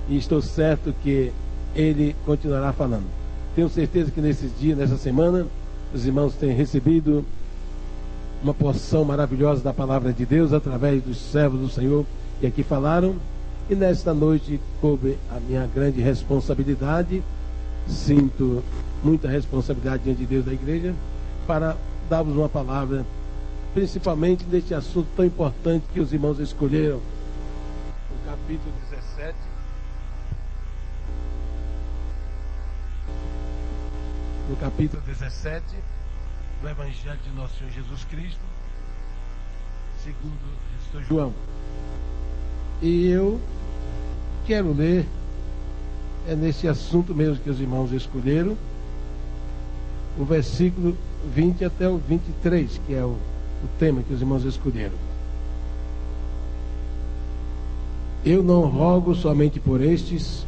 e estou certo que Ele continuará falando. Tenho certeza que nesses dias, nessa semana, os irmãos têm recebido uma porção maravilhosa da palavra de Deus através dos servos do Senhor que aqui falaram. E nesta noite coube a minha grande responsabilidade, sinto muita responsabilidade diante de Deus da igreja, para dar-vos uma palavra, principalmente neste assunto tão importante que os irmãos escolheram. O capítulo 17. No capítulo 17 do Evangelho de Nosso Senhor Jesus Cristo, segundo o Pastor João. E eu quero ler, é nesse assunto mesmo que os irmãos escolheram, o versículo 20 até o 23, que é o tema que os irmãos escolheram. Eu não rogo somente por estes,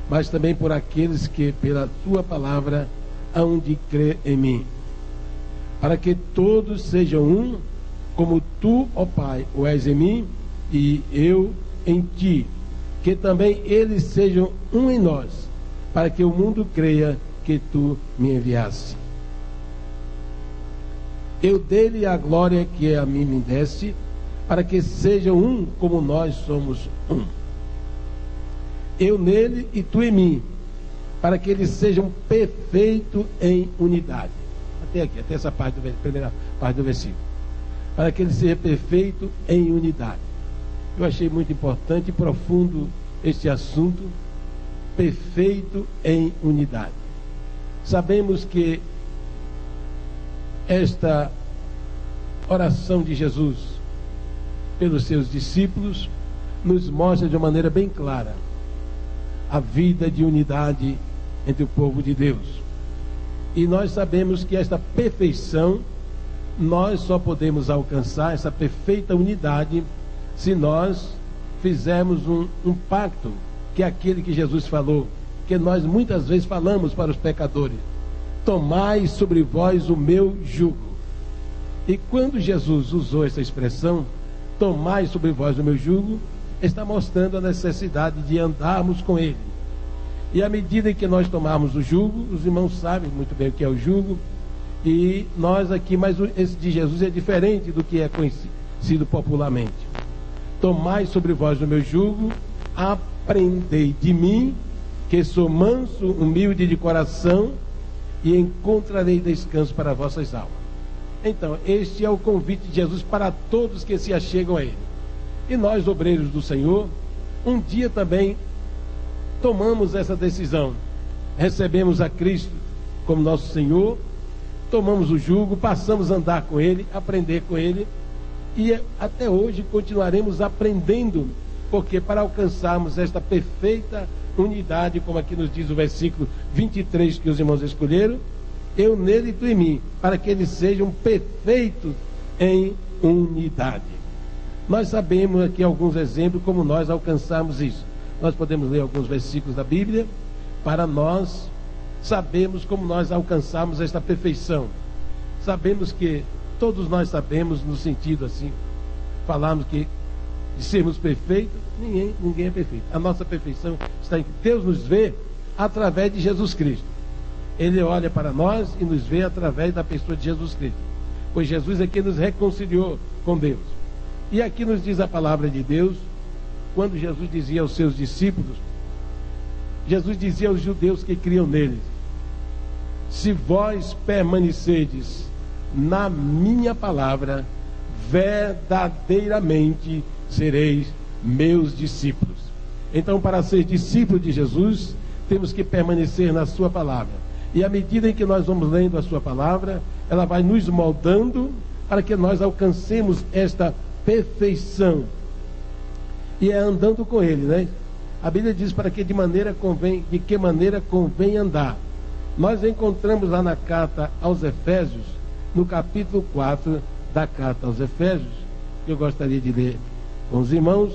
mas também por aqueles que pela tua palavra hão de crer em mim, para que todos sejam um, como tu, ó Pai, o és em mim e eu em ti, que também eles sejam um em nós, para que o mundo creia que tu me enviaste. Eu dei-lhe a glória que a mim me deste, para que sejam um como nós somos um. Eu nele e tu em mim, para que eles sejam perfeitos em unidade. Até aqui, até essa parte, primeira parte do versículo. Para que ele seja perfeito em unidade. Eu achei muito importante e profundo este assunto, perfeito em unidade. Sabemos que esta oração de Jesus pelos seus discípulos nos mostra de uma maneira bem clara a vida de unidade entre o povo de Deus. E nós sabemos que esta perfeição, nós só podemos alcançar essa perfeita unidade se nós fizermos um pacto, que é aquele que Jesus falou, que nós muitas vezes falamos para os pecadores: tomai sobre vós o meu jugo. E quando Jesus usou essa expressão, tomai sobre vós o meu jugo, está mostrando a necessidade de andarmos com ele. E à medida que nós tomarmos o jugo, os irmãos sabem muito bem o que é o jugo, e nós aqui, mas esse de Jesus é diferente do que é conhecido popularmente. Tomai sobre vós o meu jugo, aprendei de mim, que sou manso, humilde de coração, e encontrarei descanso para vossas almas. Então, este é o convite de Jesus para todos que se achegam a ele. E nós, obreiros do Senhor, um dia também tomamos essa decisão. Recebemos a Cristo como nosso Senhor, tomamos o jugo, passamos a andar com ele, aprender com ele, e até hoje continuaremos aprendendo, porque para alcançarmos esta perfeita unidade, como aqui nos diz o versículo 23 que os irmãos escolheram, eu nele e tu em mim, para que eles sejam perfeitos em unidade. Nós sabemos aqui alguns exemplos como nós alcançamos isso. Nós podemos ler alguns versículos da Bíblia para nós sabermos como nós alcançamos esta perfeição. Sabemos que todos nós sabemos, no sentido assim, falarmos que de sermos perfeitos, ninguém é perfeito. A nossa perfeição está em que Deus nos vê através de Jesus Cristo. Ele olha para nós e nos vê através da pessoa de Jesus Cristo, pois Jesus é quem nos reconciliou com Deus. E aqui nos diz a palavra de Deus, quando Jesus dizia aos seus discípulos, Jesus dizia aos judeus que criam nele: se vós permanecerdes na minha palavra, verdadeiramente sereis meus discípulos. Então, para ser discípulo de Jesus, temos que permanecer na sua palavra. E à medida em que nós vamos lendo a sua palavra, ela vai nos moldando para que nós alcancemos esta perfeição. E é andando com ele, né? A Bíblia diz de que maneira convém andar. Nós encontramos lá na carta aos Efésios, no capítulo 4 da carta aos Efésios, que eu gostaria de ler com os irmãos.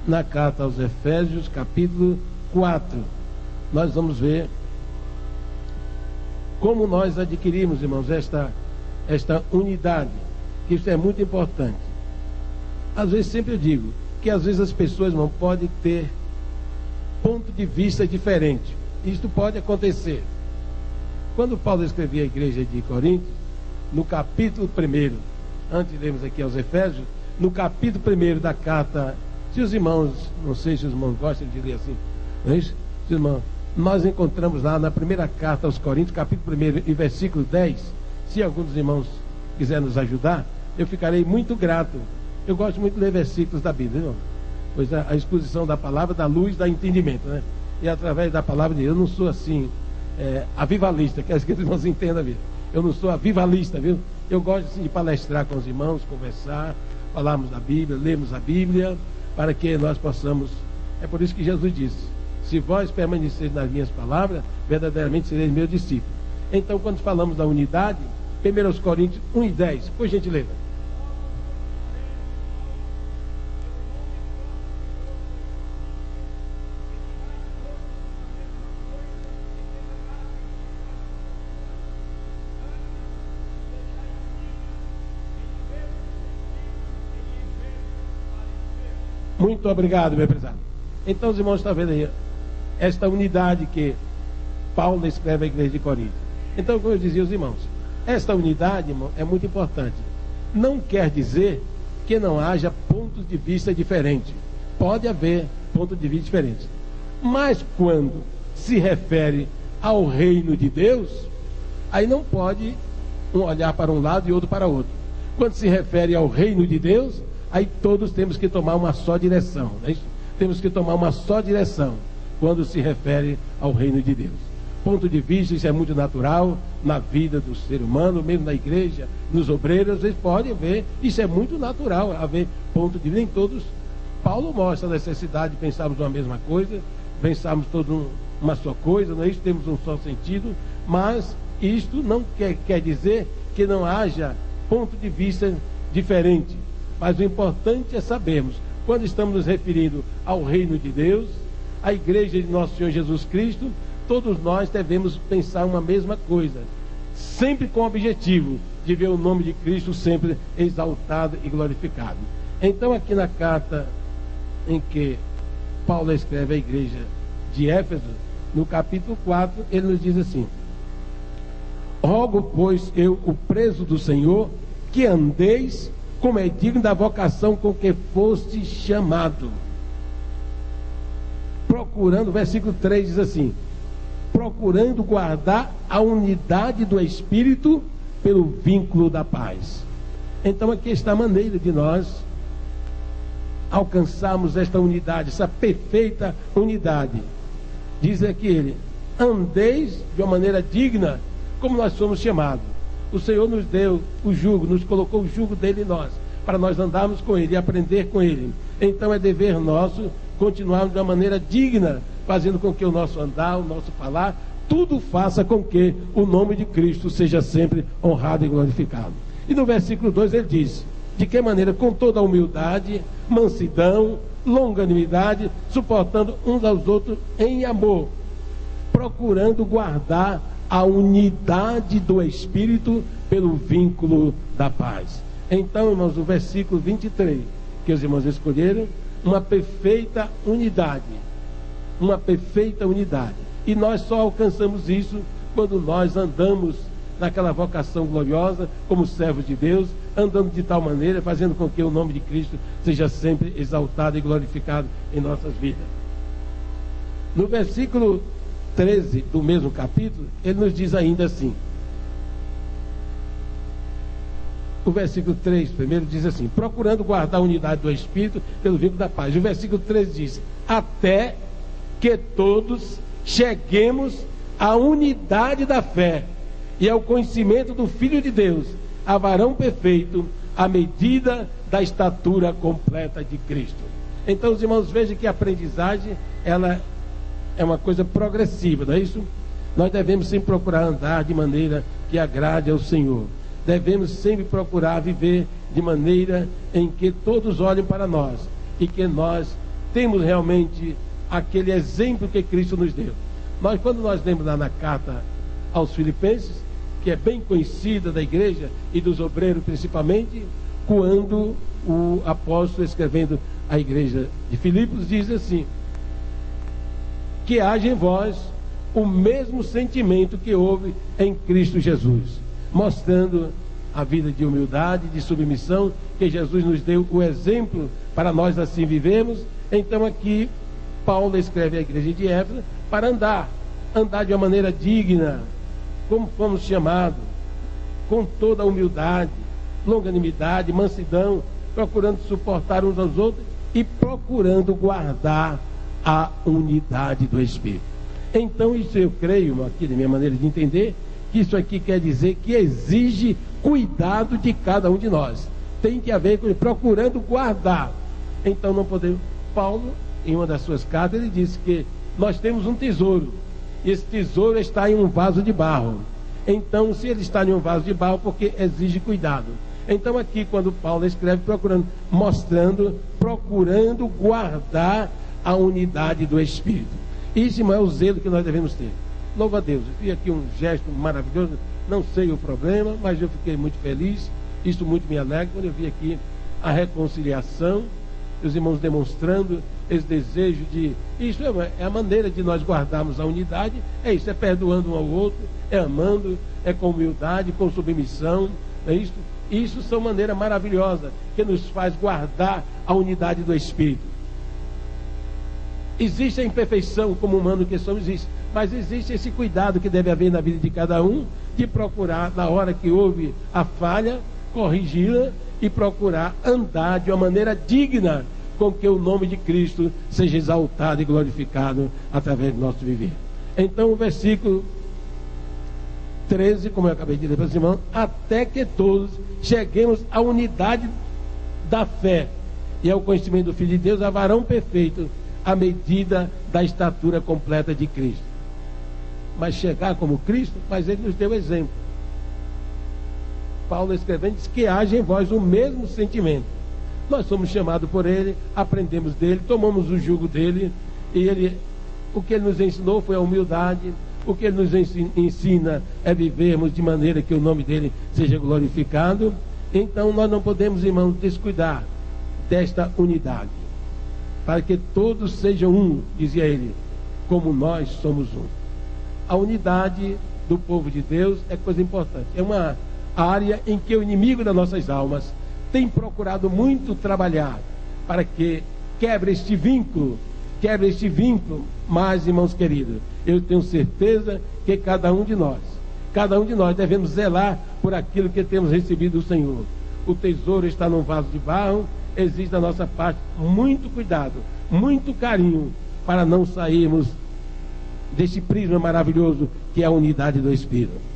Na carta aos Efésios, capítulo 4, nós vamos ver como nós adquirimos, irmãos, esta unidade, que isso é muito importante. Às vezes sempre eu digo, que às vezes as pessoas não podem ter ponto de vista diferente. Isto pode acontecer. Quando Paulo escrevia a igreja de Corinto, no capítulo 1, antes de lermos aqui aos Efésios, no capítulo 1 da carta, se os irmãos, não sei se os irmãos gostam de ler assim, não é isso? Irmãos, nós encontramos lá na primeira carta aos Coríntios, capítulo 1 e versículo 10, se algum dos irmãos quiser nos ajudar, eu ficarei muito grato. Eu gosto muito de ler versículos da Bíblia, não? Pois a exposição da palavra dá luz, dá entendimento, né? E através da palavra de Deus, eu não sou assim, avivalista, que os irmãos entendam a vida. Eu não sou avivalista, viu? Eu gosto assim, de palestrar com os irmãos, conversar, falarmos da Bíblia, lermos a Bíblia, para que nós possamos. É por isso que Jesus disse: se vós permaneceres nas minhas palavras, verdadeiramente sereis meus discípulos. Então, quando falamos da unidade, 1 Coríntios 1:10, por gentileza. Muito obrigado, meu prezado. Então, os irmãos estão vendo aí esta unidade que Paulo escreve à igreja de Corinto. Então, como eu dizia aos irmãos, esta unidade, irmão, é muito importante. Não quer dizer que não haja pontos de vista diferentes. Pode haver pontos de vista diferentes. Mas quando se refere ao reino de Deus, aí não pode um olhar para um lado e outro para outro. Quando se refere ao reino de Deus, aí todos temos que tomar uma só direção, não é isso? Temos que tomar uma só direção quando se refere ao reino de Deus. Ponto de vista, isso é muito natural na vida do ser humano, mesmo na igreja, nos obreiros, às vezes pode haver, isso é muito natural, haver ponto de vista. Nem todos, Paulo mostra a necessidade de pensarmos uma mesma coisa, pensarmos todos uma só coisa, não é isso? Temos um só sentido, mas isto não quer dizer que não haja ponto de vista diferente. Mas o importante é sabermos, quando estamos nos referindo ao reino de Deus, à igreja de nosso Senhor Jesus Cristo, todos nós devemos pensar uma mesma coisa, sempre com o objetivo de ver o nome de Cristo sempre exaltado e glorificado. Então, aqui na carta em que Paulo escreve à igreja de Éfeso, no capítulo 4, ele nos diz assim: rogo, pois, eu, o preso do Senhor, que andeis como é digno da vocação com que foste chamado. Procurando, versículo 3 diz assim: procurando guardar a unidade do Espírito pelo vínculo da paz. Então aqui está a maneira de nós alcançarmos esta unidade, essa perfeita unidade. Diz aqui ele: andeis de uma maneira digna, como nós somos chamados. O Senhor nos deu o jugo, nos colocou o jugo dele em nós, para nós andarmos com ele e aprender com ele. Então é dever nosso continuarmos de uma maneira digna, fazendo com que o nosso andar, o nosso falar, tudo faça com que o nome de Cristo seja sempre honrado e glorificado. E no versículo 2 ele diz: de que maneira? Com toda a humildade, mansidão, longanimidade, suportando uns aos outros em amor, procurando guardar a unidade do Espírito pelo vínculo da paz. Então, irmãos, o versículo 23, que os irmãos escolheram, uma perfeita unidade. Uma perfeita unidade. E nós só alcançamos isso quando nós andamos naquela vocação gloriosa, como servos de Deus, andando de tal maneira, fazendo com que o nome de Cristo seja sempre exaltado e glorificado em nossas vidas. No versículo 13 do mesmo capítulo, ele nos diz ainda assim, o versículo 3 primeiro diz assim: procurando guardar a unidade do Espírito pelo vínculo da paz. O versículo 13 diz: até que todos cheguemos à unidade da fé e ao conhecimento do Filho de Deus, a varão perfeito, à medida da estatura completa de Cristo. Então, os irmãos, vejam que a aprendizagem, ela é uma coisa progressiva, não é isso? Nós devemos sempre procurar andar de maneira que agrade ao Senhor. Devemos sempre procurar viver de maneira em que todos olhem para nós e que nós temos realmente aquele exemplo que Cristo nos deu. Quando nós lemos lá na carta aos Filipenses, que é bem conhecida da igreja e dos obreiros principalmente, quando o apóstolo, escrevendo à igreja de Filipos, diz assim: que haja em vós o mesmo sentimento que houve em Cristo Jesus, mostrando a vida de humildade, de submissão, que Jesus nos deu o exemplo para nós assim vivemos. Então aqui Paulo escreve à igreja de Éfeso para andar de uma maneira digna, como fomos chamados, com toda a humildade, longanimidade, mansidão, procurando suportar uns aos outros e procurando guardar a unidade do Espírito. Então isso eu creio, aqui da minha maneira de entender, que isso aqui quer dizer que exige cuidado de cada um de nós. Tem que haver com procurando guardar. Então não podemos. Paulo, em uma das suas cartas, ele disse que nós temos um tesouro, e esse tesouro está em um vaso de barro. Então, se ele está em um vaso de barro, porque exige cuidado. Então aqui, quando Paulo escreve, procurando guardar a unidade do Espírito. Isso, irmão, é o zelo que nós devemos ter. Louva a Deus. Eu vi aqui um gesto maravilhoso, não sei o problema, mas eu fiquei muito feliz. Isso muito me alegra quando eu vi aqui a reconciliação, os irmãos demonstrando esse desejo de... Isso é a maneira de nós guardarmos a unidade, é isso, é perdoando um ao outro, é amando, é com humildade, com submissão, é isso. Isso são maneiras maravilhosas que nos faz guardar a unidade do Espírito. Existe a imperfeição como humano que somos, existe, mas existe esse cuidado que deve haver na vida de cada um, de procurar, na hora que houve a falha, corrigi-la e procurar andar de uma maneira digna, com que o nome de Cristo seja exaltado e glorificado através do nosso viver. Então o versículo 13, como eu acabei de ler para os irmãos, até que todos cheguemos à unidade da fé e ao conhecimento do Filho de Deus, a varão perfeito, à medida da estatura completa de Cristo. Mas chegar como Cristo, mas ele nos deu exemplo. Paulo escrevendo diz que haja em vós o mesmo sentimento. Nós somos chamados por ele, aprendemos dele, tomamos o jugo dele, e ele, o que ele nos ensinou foi a humildade. O que ele nos ensina é vivermos de maneira que o nome dele seja glorificado. Então nós não podemos, irmãos, descuidar desta unidade, para que todos sejam um, dizia ele, como nós somos um. A unidade do povo de Deus é coisa importante, é uma área em que o inimigo das nossas almas tem procurado muito trabalhar para que quebre este vínculo, mas, irmãos queridos, eu tenho certeza que cada um de nós devemos zelar por aquilo que temos recebido do Senhor. O tesouro está num vaso de barro, existe da nossa parte muito cuidado, muito carinho, para não sairmos desse prisma maravilhoso que é a unidade do Espírito.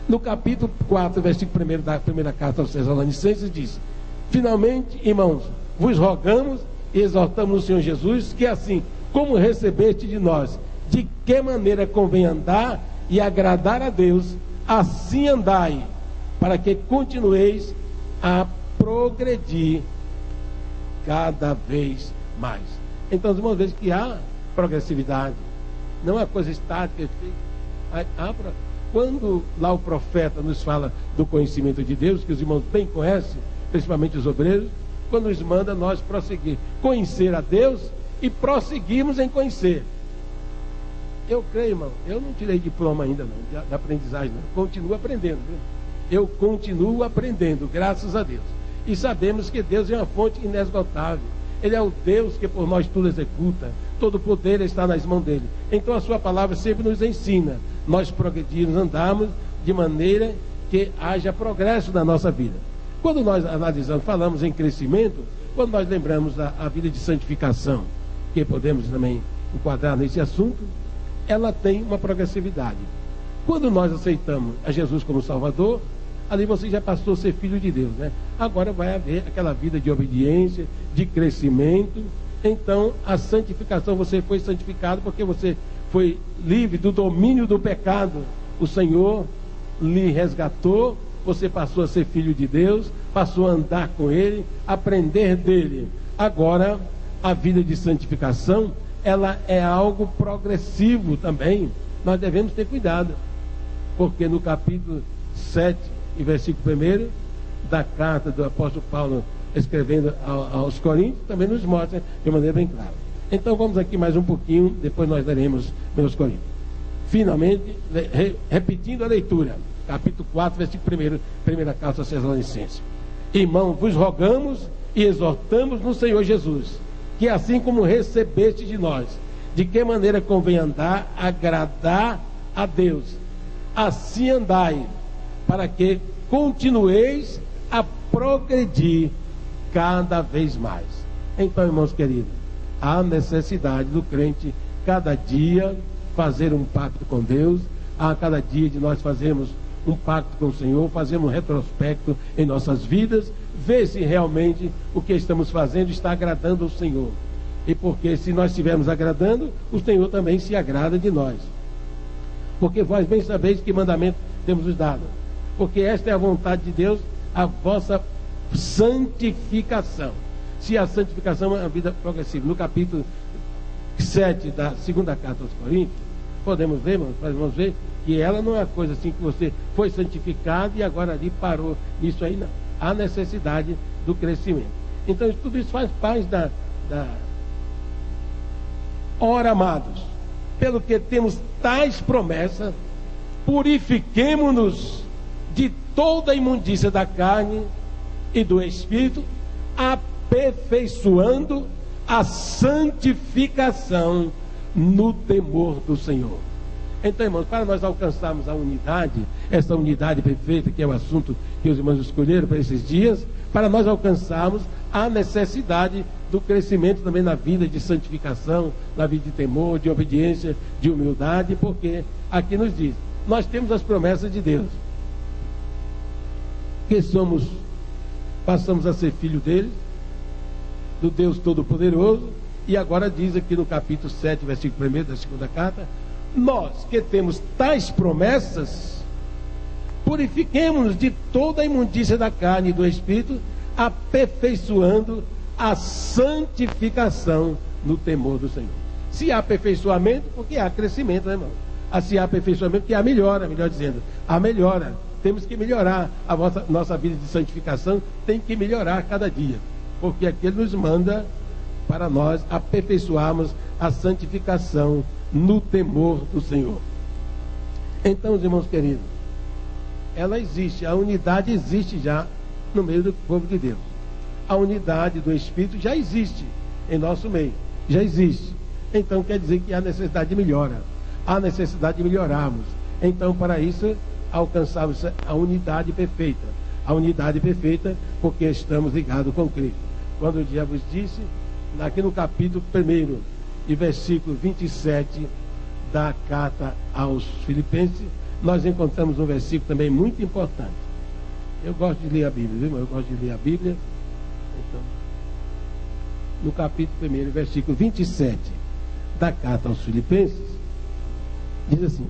No capítulo 4, versículo 1 da primeira carta aos Tessalonicenses, diz: finalmente, irmãos, vos rogamos e exortamos no Senhor Jesus, que assim como recebeste de nós, de que maneira convém andar e agradar a Deus, assim andai, para que continueis a progredir cada vez mais. Então, os irmãos, vejam que há progressividade, não é uma coisa estática. Quando lá o profeta nos fala do conhecimento de Deus, que os irmãos bem conhecem, principalmente os obreiros, quando nos manda nós prosseguir, conhecer a Deus e prosseguirmos em conhecer. Eu creio, irmão, eu não tirei diploma ainda não, da aprendizagem não, continuo aprendendo, viu? Eu continuo aprendendo, graças a Deus, e sabemos que Deus é uma fonte inesgotável. Ele é o Deus que por nós tudo executa, todo o poder está nas mãos dele. Então a sua palavra sempre nos ensina, nós progredirmos, andarmos de maneira que haja progresso na nossa vida. Quando nós analisamos, falamos em crescimento, quando nós lembramos a vida de santificação, que podemos também enquadrar nesse assunto, ela tem uma progressividade. Quando nós aceitamos a Jesus como Salvador, ali você já passou a ser filho de Deus, né? Agora vai haver aquela vida de obediência, de crescimento. Então a santificação, você foi santificado porque você foi livre do domínio do pecado. O Senhor lhe resgatou, você passou a ser filho de Deus, passou a andar com Ele, aprender dele. Agora, a vida de santificação, ela é algo progressivo também. Nós devemos ter cuidado, porque no capítulo 7 e versículo 1 da carta do apóstolo Paulo escrevendo aos Coríntios, também nos mostra de maneira bem clara. Então vamos aqui mais um pouquinho, depois nós leremos meus Coríntios. Finalmente, repetindo a leitura, capítulo 4, versículo 1, primeira carta aos Tessalonicenses. Irmão, vos rogamos e exortamos no Senhor Jesus, que assim como recebeste de nós, de que maneira convém andar, agradar a Deus, assim andai, para que continueis a progredir cada vez mais. Então, irmãos queridos, há necessidade do crente cada dia fazer um pacto com Deus, a cada dia de nós fazermos um pacto com o Senhor, fazermos um retrospecto em nossas vidas, ver se realmente o que estamos fazendo está agradando ao Senhor. E porque se nós estivermos agradando, o Senhor também se agrada de nós. Porque vós bem sabeis que mandamento temos vos dado. Porque esta é a vontade de Deus, a vossa santificação. Se a santificação é uma vida progressiva. No capítulo 7 da segunda carta aos Coríntios, podemos ver que ela não é uma coisa assim que você foi santificado e agora ali parou. Isso aí não. Há necessidade do crescimento. Então tudo isso faz parte da Ora, amados, pelo que temos tais promessas, purifiquemo-nos de toda a imundícia da carne e do espírito, aperfeiçoando a santificação no temor do Senhor. Então, irmãos, para nós alcançarmos a unidade, essa unidade perfeita, que é o assunto que os irmãos escolheram para esses dias, para nós alcançarmos a necessidade do crescimento também na vida de santificação, na vida de temor, de obediência, de humildade, porque aqui nos diz, nós temos as promessas de Deus, que passamos a ser filho dele, do Deus Todo-Poderoso, e agora diz aqui no capítulo 7, versículo 1 da segunda carta, nós que temos tais promessas, purifiquemo-nos de toda a imundícia da carne e do espírito, aperfeiçoando a santificação no temor do Senhor. Se há aperfeiçoamento, porque há crescimento, né, irmão? Se há aperfeiçoamento, porque há melhora, melhor dizendo, há melhora. Temos que melhorar a nossa vida de santificação, tem que melhorar cada dia, porque aqui Ele nos manda para nós aperfeiçoarmos a santificação no temor do Senhor. Então, irmãos queridos, ela existe, a unidade existe já no meio do povo de Deus. A unidade do Espírito já existe em nosso meio, já existe. Então quer dizer que há necessidade de melhora, há necessidade de melhorarmos. Então, para isso, alcançarmos a unidade perfeita. A unidade perfeita porque estamos ligados com Cristo. Quando o diabo disse, aqui no capítulo 1 e versículo 27 da carta aos Filipenses, nós encontramos um versículo também muito importante. Eu gosto de ler a Bíblia, viu? Eu gosto de ler a Bíblia. Então, no capítulo 1, versículo 27 da carta aos Filipenses, diz assim: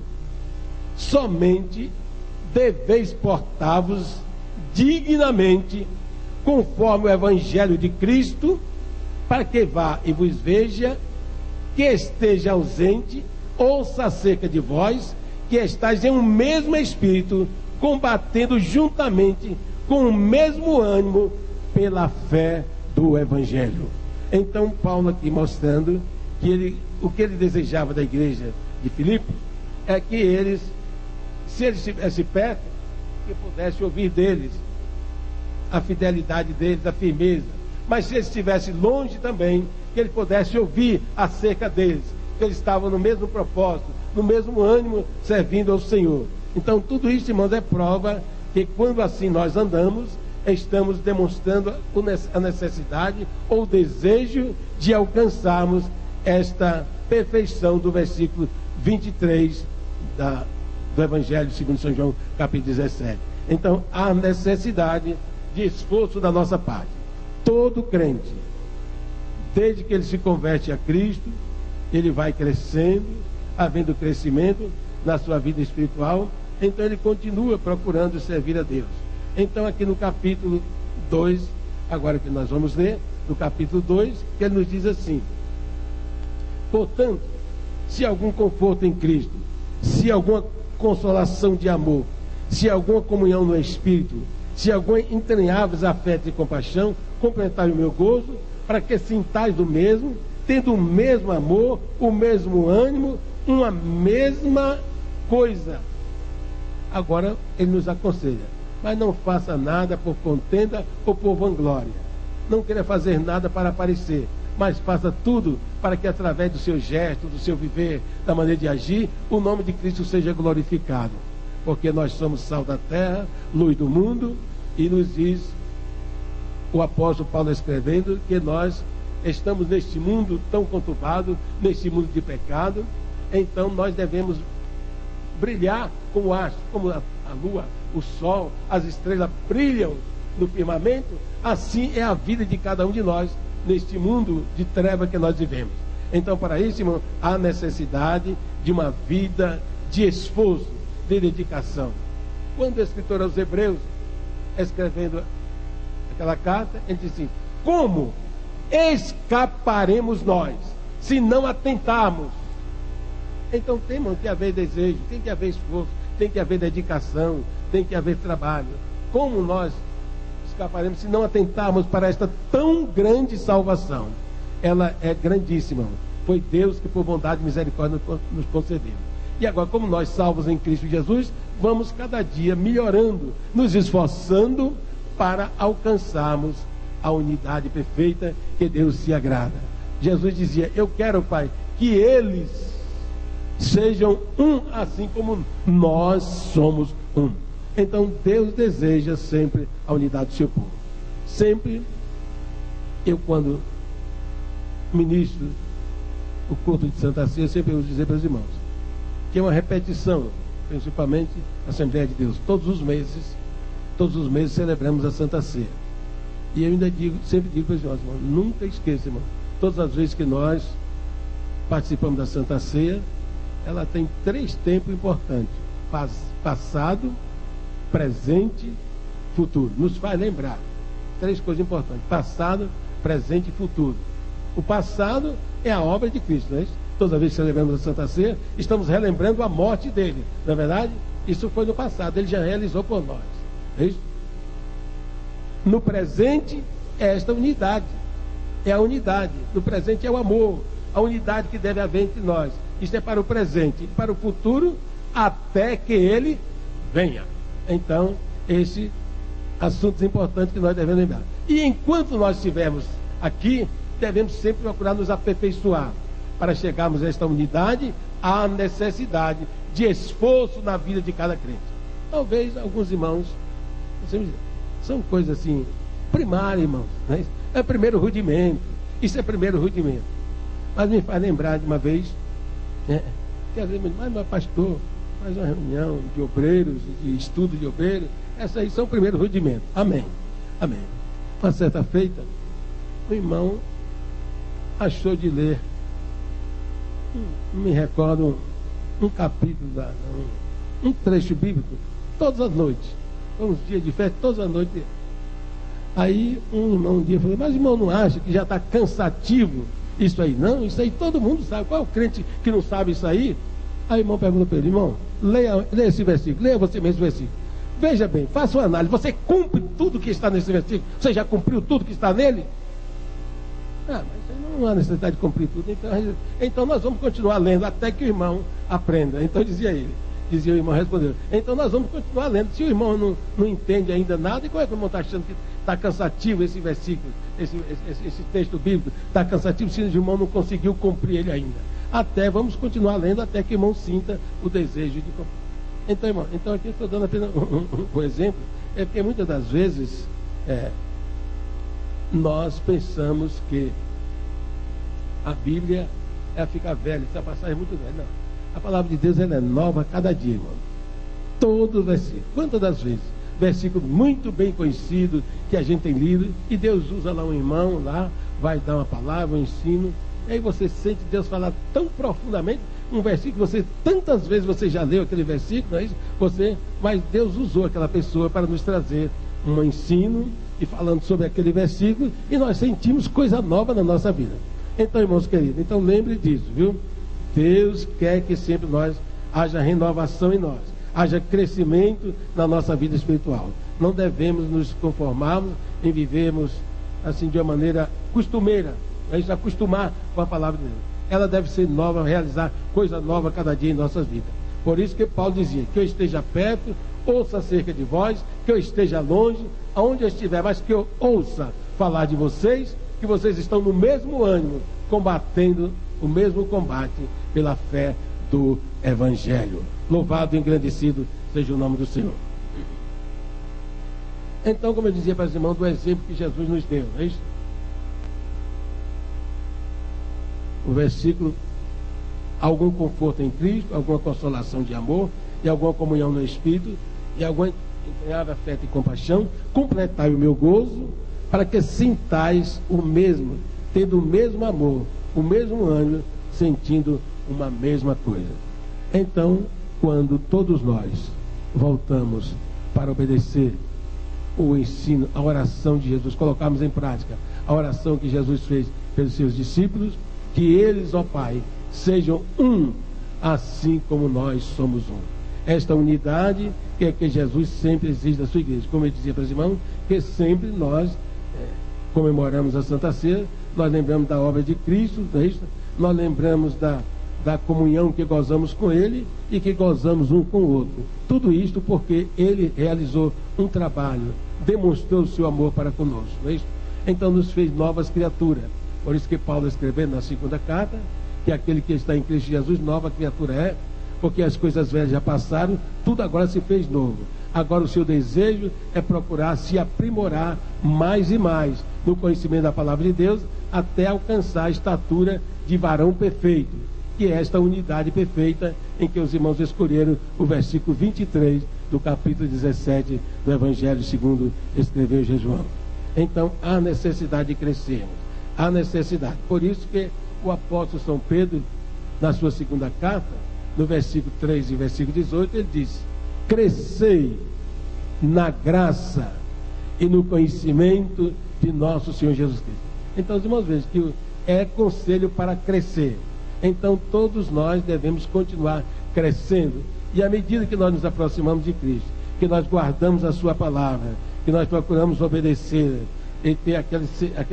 somente deveis portar-vos dignamente conforme o Evangelho de Cristo, para que vá e vos veja, que esteja ausente, ouça acerca de vós, que estáis em um mesmo espírito, combatendo juntamente com o mesmo ânimo pela fé do Evangelho. Então Paulo aqui mostrando que o que ele desejava da igreja de Filipe é que eles, se eles estivessem perto, que pudesse ouvir deles a fidelidade deles, a firmeza, mas se eles estivessem longe também, que ele pudesse ouvir acerca deles, que eles estavam no mesmo propósito, no mesmo ânimo, servindo ao Senhor. Então tudo isso, irmãos, é prova que quando assim nós andamos, estamos demonstrando a necessidade ou o desejo de alcançarmos esta perfeição do versículo 23 do Evangelho segundo São João, capítulo 17. Então há necessidade de esforço da nossa parte. Todo crente, desde que ele se converte a Cristo, ele vai crescendo, havendo crescimento na sua vida espiritual, então ele continua procurando servir a Deus. Então aqui no capítulo 2, agora que nós vamos ler, no capítulo 2, que ele nos diz assim: portanto, se algum conforto em Cristo, se alguma consolação de amor, se alguma comunhão no Espírito, se algum entranháveis afeto e compaixão, completai o meu gozo, para que sintais do mesmo, tendo o mesmo amor, o mesmo ânimo, uma mesma coisa. Agora ele nos aconselha: mas não faça nada por contenda ou por vanglória. Não queira fazer nada para aparecer, mas faça tudo para que através do seu gesto, do seu viver, da maneira de agir, o nome de Cristo seja glorificado. Porque nós somos sal da terra, luz do mundo, e nos diz o apóstolo Paulo escrevendo que nós estamos neste mundo tão conturbado, neste mundo de pecado. Então nós devemos brilhar como o astro, como a lua, o sol, as estrelas brilham no firmamento. Assim é a vida de cada um de nós neste mundo de treva que nós vivemos. Então, para isso, irmão, há necessidade de uma vida de esforço, de dedicação. Quando o escritor aos Hebreus, escrevendo aquela carta, ele diz assim: como escaparemos nós se não atentarmos? Então tem que haver desejo, tem que haver esforço, tem que haver dedicação, tem que haver trabalho. Como nós escaparemos se não atentarmos para esta tão grande salvação? Ela é grandíssima. Foi Deus que por bondade e misericórdia nos concedeu. E agora, como nós salvos em Cristo Jesus, vamos cada dia melhorando, nos esforçando para alcançarmos a unidade perfeita que Deus se agrada. Jesus dizia: eu quero, Pai, que eles sejam um, assim como nós somos um. Então Deus deseja sempre a unidade do seu povo. Sempre, eu quando ministro o culto de Santa Ceia, sempre eu dizer para os irmãos que é uma repetição, principalmente a Assembleia de Deus. Todos os meses celebramos a Santa Ceia. E eu ainda digo, sempre digo para os irmãos: nunca esqueça, irmão, todas as vezes que nós participamos da Santa Ceia, ela tem 3 tempos importantes: passado, presente, futuro. Nos faz lembrar 3 coisas importantes: passado, presente e futuro. O passado é a obra de Cristo, não é isso? Toda vez que celebramos a Santa Ceia, estamos relembrando a morte dele, não é verdade? Isso foi no passado, ele já realizou por nós, não é isso? No presente é esta unidade, é a unidade. No presente é o amor, a unidade que deve haver entre nós. Isto é para o presente. E para o futuro, até que ele venha. Então, esses assuntos importantes que nós devemos lembrar. E enquanto nós estivermos aqui, devemos sempre procurar nos aperfeiçoar. Para chegarmos a esta unidade, há necessidade de esforço na vida de cada crente. Talvez alguns irmãos, são coisas assim, primárias, irmãos, né? É o primeiro rudimento. Isso é o primeiro rudimento. Mas me faz lembrar de uma vez, né, que às vezes, mas pastor, faz uma reunião de obreiros, de estudo de obreiros, essas aí são o primeiro rudimento. Amém. Amém. Uma certa feita, o irmão achou de ler, não me recordo, um capítulo, um trecho bíblico, todas as noites. Foi uns dias de festa, todas as noites. Aí um irmão um dia falou: mas o irmão não acha que já está cansativo isso aí? Não, isso aí todo mundo sabe. Qual é o crente que não sabe isso aí? Aí o irmão perguntou para ele: irmão, leia esse versículo, leia você mesmo esse versículo. Veja bem, faça uma análise. Você cumpre tudo que está nesse versículo? Você já cumpriu tudo que está nele? Ah, mas não há necessidade de cumprir tudo. Então nós vamos continuar lendo até que o irmão aprenda. Então dizia o irmão, respondeu: então nós vamos continuar lendo. Se o irmão não entende ainda nada, e como é que o irmão está achando que está cansativo esse versículo, esse texto bíblico? Está cansativo se o irmão não conseguiu cumprir ele ainda. Vamos continuar lendo até que o irmão sinta o desejo de cumprir. Então, irmão, aqui eu estou dando apenas um exemplo, é porque muitas das vezes nós pensamos que a Bíblia é ficar velha, essa passagem é muito velha. Não. A palavra de Deus, ela é nova a cada dia, irmão. Todo versículo. Quantas das vezes? Versículo muito bem conhecido, que a gente tem lido, e Deus usa lá um irmão, lá, vai dar uma palavra, um ensino, e aí você sente Deus falar tão profundamente, um versículo, tantas vezes você já leu aquele versículo, não é isso? Mas Deus usou aquela pessoa para nos trazer um ensino, e falando sobre aquele versículo, e nós sentimos coisa nova na nossa vida. Então, irmãos queridos, lembre disso, viu? Deus quer que sempre haja renovação em nós, haja crescimento na nossa vida espiritual. Não devemos nos conformarmos em vivermos assim, de uma maneira costumeira. A gente acostumar com a palavra de Deus. Ela deve ser nova, realizar coisa nova cada dia em nossas vidas. Por isso que Paulo dizia, que eu esteja perto, ouça acerca de vós, que eu esteja longe, aonde eu estiver, mas que eu ouça falar de vocês, que vocês estão no mesmo ânimo, combatendo o mesmo combate pela fé do Evangelho. Louvado e engrandecido seja o nome do Senhor. Então, como eu dizia para os irmãos, do exemplo que Jesus nos deu, não é isso? O versículo, algum conforto em Cristo, alguma consolação de amor, e alguma comunhão no Espírito, e alguma empenhada afeto e compaixão, completai o meu gozo, para que sintais o mesmo, tendo o mesmo amor, o mesmo ânimo, sentindo uma mesma coisa. Então, quando todos nós voltamos para obedecer o ensino, a oração de Jesus, colocarmos em prática a oração que Jesus fez pelos seus discípulos, que eles, ó Pai, sejam um, assim como nós somos um. Esta unidade que é que Jesus sempre exige da sua igreja. Como eu dizia para os irmãos, que sempre nós comemoramos a Santa Ceia, nós lembramos da obra de Cristo, nós lembramos da comunhão que gozamos com Ele e que gozamos um com o outro. Tudo isto porque Ele realizou um trabalho, demonstrou o seu amor para conosco, não é isso? Então nos fez novas criaturas. Por isso que Paulo escrevendo na segunda carta, que aquele que está em Cristo Jesus, nova criatura é, porque as coisas velhas já passaram, tudo agora se fez novo. Agora o seu desejo é procurar se aprimorar mais e mais no conhecimento da palavra de Deus, até alcançar a estatura de varão perfeito, que é esta unidade perfeita em que os irmãos escolheram o versículo 23 do capítulo 17 do Evangelho segundo escreveu João. Então há necessidade de crescermos, há necessidade. Por isso que o apóstolo São Pedro, na sua segunda carta, no versículo 3 e versículo 18, ele diz: crescei na graça e no conhecimento de nosso Senhor Jesus Cristo. Então, os irmãos, vejam que é conselho para crescer. Então, todos nós devemos continuar crescendo. E à medida que nós nos aproximamos de Cristo, que nós guardamos a sua palavra, que nós procuramos obedecer, e ter aquele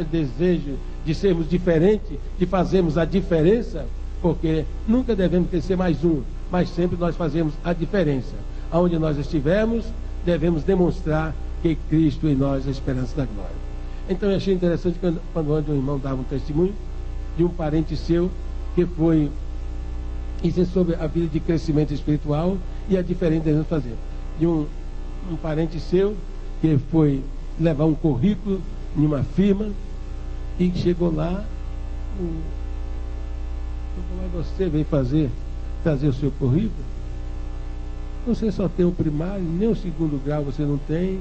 desejo de sermos diferentes, de fazermos a diferença, porque nunca devemos crescer mais um, mas sempre nós fazemos a diferença. Aonde nós estivermos, devemos demonstrar que Cristo em nós é a esperança da glória. Então eu achei interessante quando um irmão dava um testemunho de um parente seu que foi, isso é sobre a vida de crescimento espiritual e a diferença que devemos fazer. De um parente seu que foi levar um currículo em uma firma e chegou lá, você veio trazer o seu currículo, você só tem o primário, nem o segundo grau você não tem.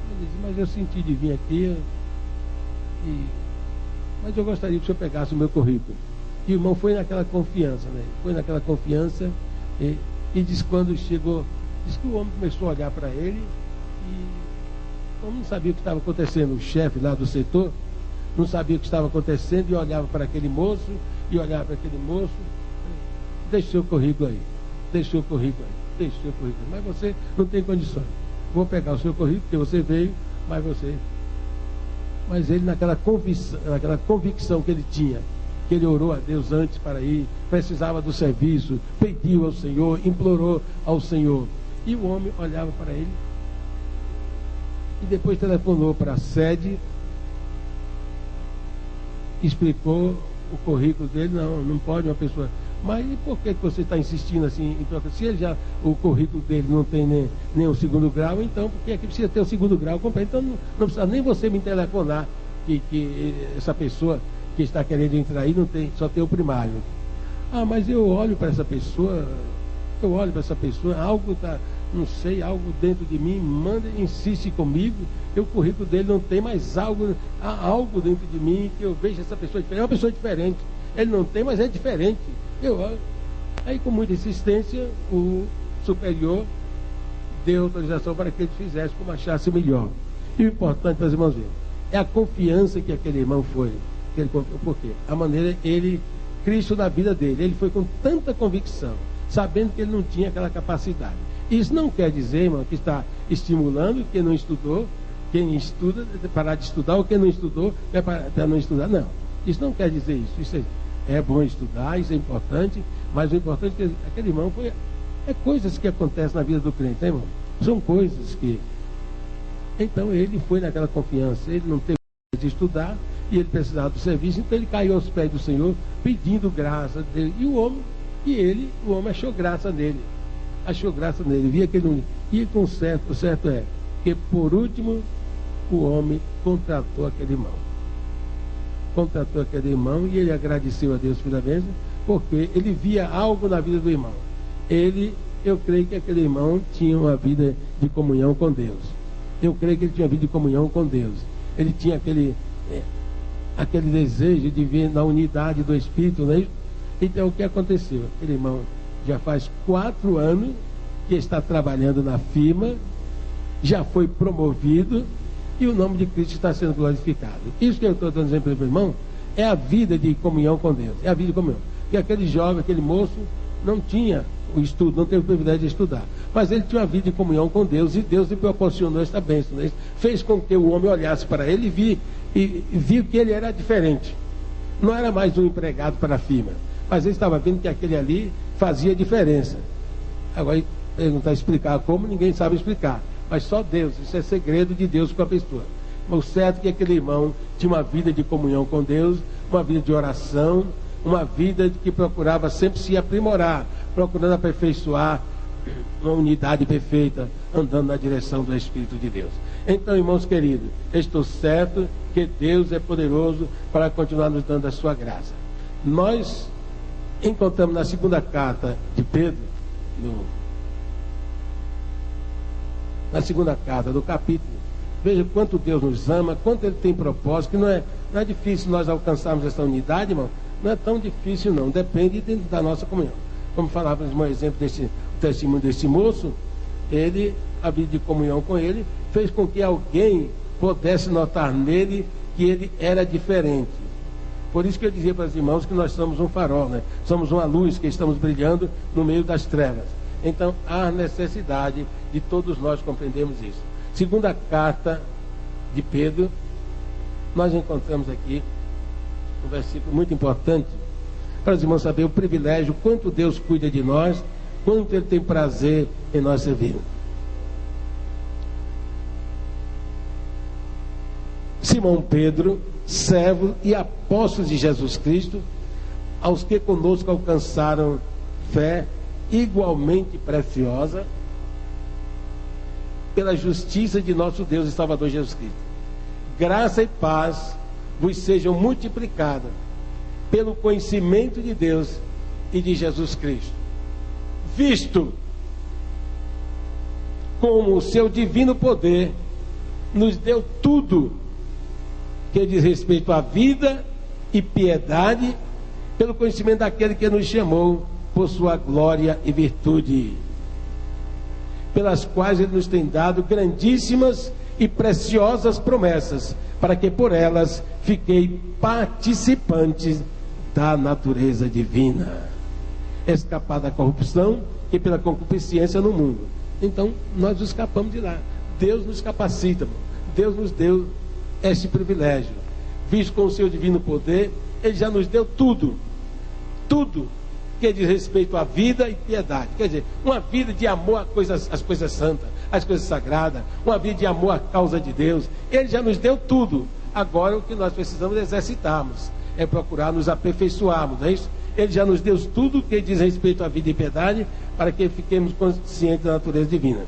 Ele disse, mas eu senti de vir aqui, mas eu gostaria que o senhor pegasse o meu currículo. E o irmão foi naquela confiança, né? Foi naquela confiança e disse, quando chegou, disse que o homem começou a olhar para ele e o homem não sabia o que estava acontecendo. O chefe lá do setor não sabia o que estava acontecendo e olhava para aquele moço, deixou o currículo aí, mas você não tem condições. Vou pegar o seu currículo, porque você veio, mas ele naquela convicção que ele tinha, que ele orou a Deus antes para ir, precisava do serviço, pediu ao Senhor, implorou ao Senhor, e o homem olhava para ele e depois telefonou para a sede, explicou o currículo dele. Não pode uma pessoa, mas e por que você está insistindo assim em troca? Se ele já, o currículo dele não tem nem o segundo grau, então por que é que precisa ter o segundo grau? Então não precisa nem você me telefonar que essa pessoa que está querendo entrar aí só tem o primário. Mas eu olho para essa pessoa, algo está, não sei, algo dentro de mim insiste comigo, o currículo dele não tem mais algo, há algo dentro de mim que eu vejo essa pessoa diferente, é uma pessoa diferente, ele não tem, mas é diferente. Aí com muita insistência, o superior deu autorização para que ele fizesse como achasse melhor. E o importante para os irmãos verem, é a confiança que aquele irmão foi. Por quê? A maneira, Cristo na vida dele, ele foi com tanta convicção, sabendo que ele não tinha aquela capacidade. Isso não quer dizer, irmão, que está estimulando, que não estudou, quem estuda parar de estudar, ou quem não estudou vai parar de não estudar. Não, isso não quer dizer isso. Isso é bom estudar, isso é importante, mas o importante é que aquele irmão é coisas que acontecem na vida do crente, né, irmão? São coisas que... Então ele foi naquela confiança, ele não teve de estudar e ele precisava do serviço, então ele caiu aos pés do Senhor pedindo graça dele. E o homem achou graça nele. Via que ele não ia com certo. O certo é que, por último, o homem contratou aquele irmão e ele agradeceu a Deus pela bênção, porque ele via algo na vida do irmão. Eu creio que aquele irmão tinha uma vida de comunhão com Deus. Ele tinha aquele desejo de ver na unidade do Espírito, né? Então o que aconteceu? Aquele irmão já faz 4 anos que está trabalhando na firma, já foi promovido e o nome de Cristo está sendo glorificado. Isso que eu estou dando exemplo para o irmão é a vida de comunhão com Deus. É a vida de comunhão. Porque aquele jovem, aquele moço, não tinha o estudo, não teve o privilégio de estudar. Mas ele tinha uma vida de comunhão com Deus e Deus lhe proporcionou esta bênção. Né? Fez com que o homem olhasse para ele e viu que ele era diferente. Não era mais um empregado para a firma, mas ele estava vendo que aquele ali fazia diferença. Agora, perguntar, explicar como, ninguém sabe explicar. Mas só Deus, isso é segredo de Deus com a pessoa. Mas o certo é que aquele irmão tinha uma vida de comunhão com Deus, uma vida de oração, uma vida que procurava sempre se aprimorar, procurando aperfeiçoar uma unidade perfeita, andando na direção do Espírito de Deus. Então, irmãos queridos, estou certo que Deus é poderoso para continuar nos dando a sua graça. Nós encontramos na segunda carta de Pedro, na segunda carta do capítulo, veja quanto Deus nos ama, quanto Ele tem propósito, que não é difícil nós alcançarmos essa unidade, irmão. Não é tão difícil não, depende da nossa comunhão. Como falávamos, um exemplo desse testemunho desse moço, a vida de comunhão com ele, fez com que alguém pudesse notar nele que ele era diferente. Por isso que eu dizia para os irmãos que nós somos um farol, né? Somos uma luz que estamos brilhando no meio das trevas. Então há necessidade de todos nós compreendermos isso. Segunda carta de Pedro, nós encontramos aqui um versículo muito importante para os irmãos saberem o privilégio, quanto Deus cuida de nós, quanto Ele tem prazer em nós servir. Simão Pedro, servo e apóstolo de Jesus Cristo, aos que conosco alcançaram fé igualmente preciosa, pela justiça de nosso Deus e Salvador Jesus Cristo. Graça e paz vos sejam multiplicadas pelo conhecimento de Deus e de Jesus Cristo, visto como o seu divino poder nos deu tudo que diz respeito à vida e piedade, pelo conhecimento daquele que nos chamou por sua glória e virtude, pelas quais Ele nos tem dado grandíssimas e preciosas promessas, para que por elas fiquei participantes da natureza divina, escapar da corrupção e pela concupiscência no mundo. Então nós escapamos de lá. Deus nos capacita, Deus nos deu esse privilégio, visto com o seu divino poder. Ele já nos deu tudo que diz respeito à vida e piedade, quer dizer, uma vida de amor às coisas santas, às coisas sagradas, uma vida de amor à causa de Deus. Ele já nos deu tudo. Agora o que nós precisamos exercitarmos é procurar nos aperfeiçoarmos, não é isso? Ele já nos deu tudo que diz respeito à vida e piedade, para que fiquemos conscientes da natureza divina,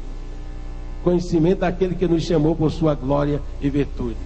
conhecimento daquele que nos chamou por sua glória e virtude.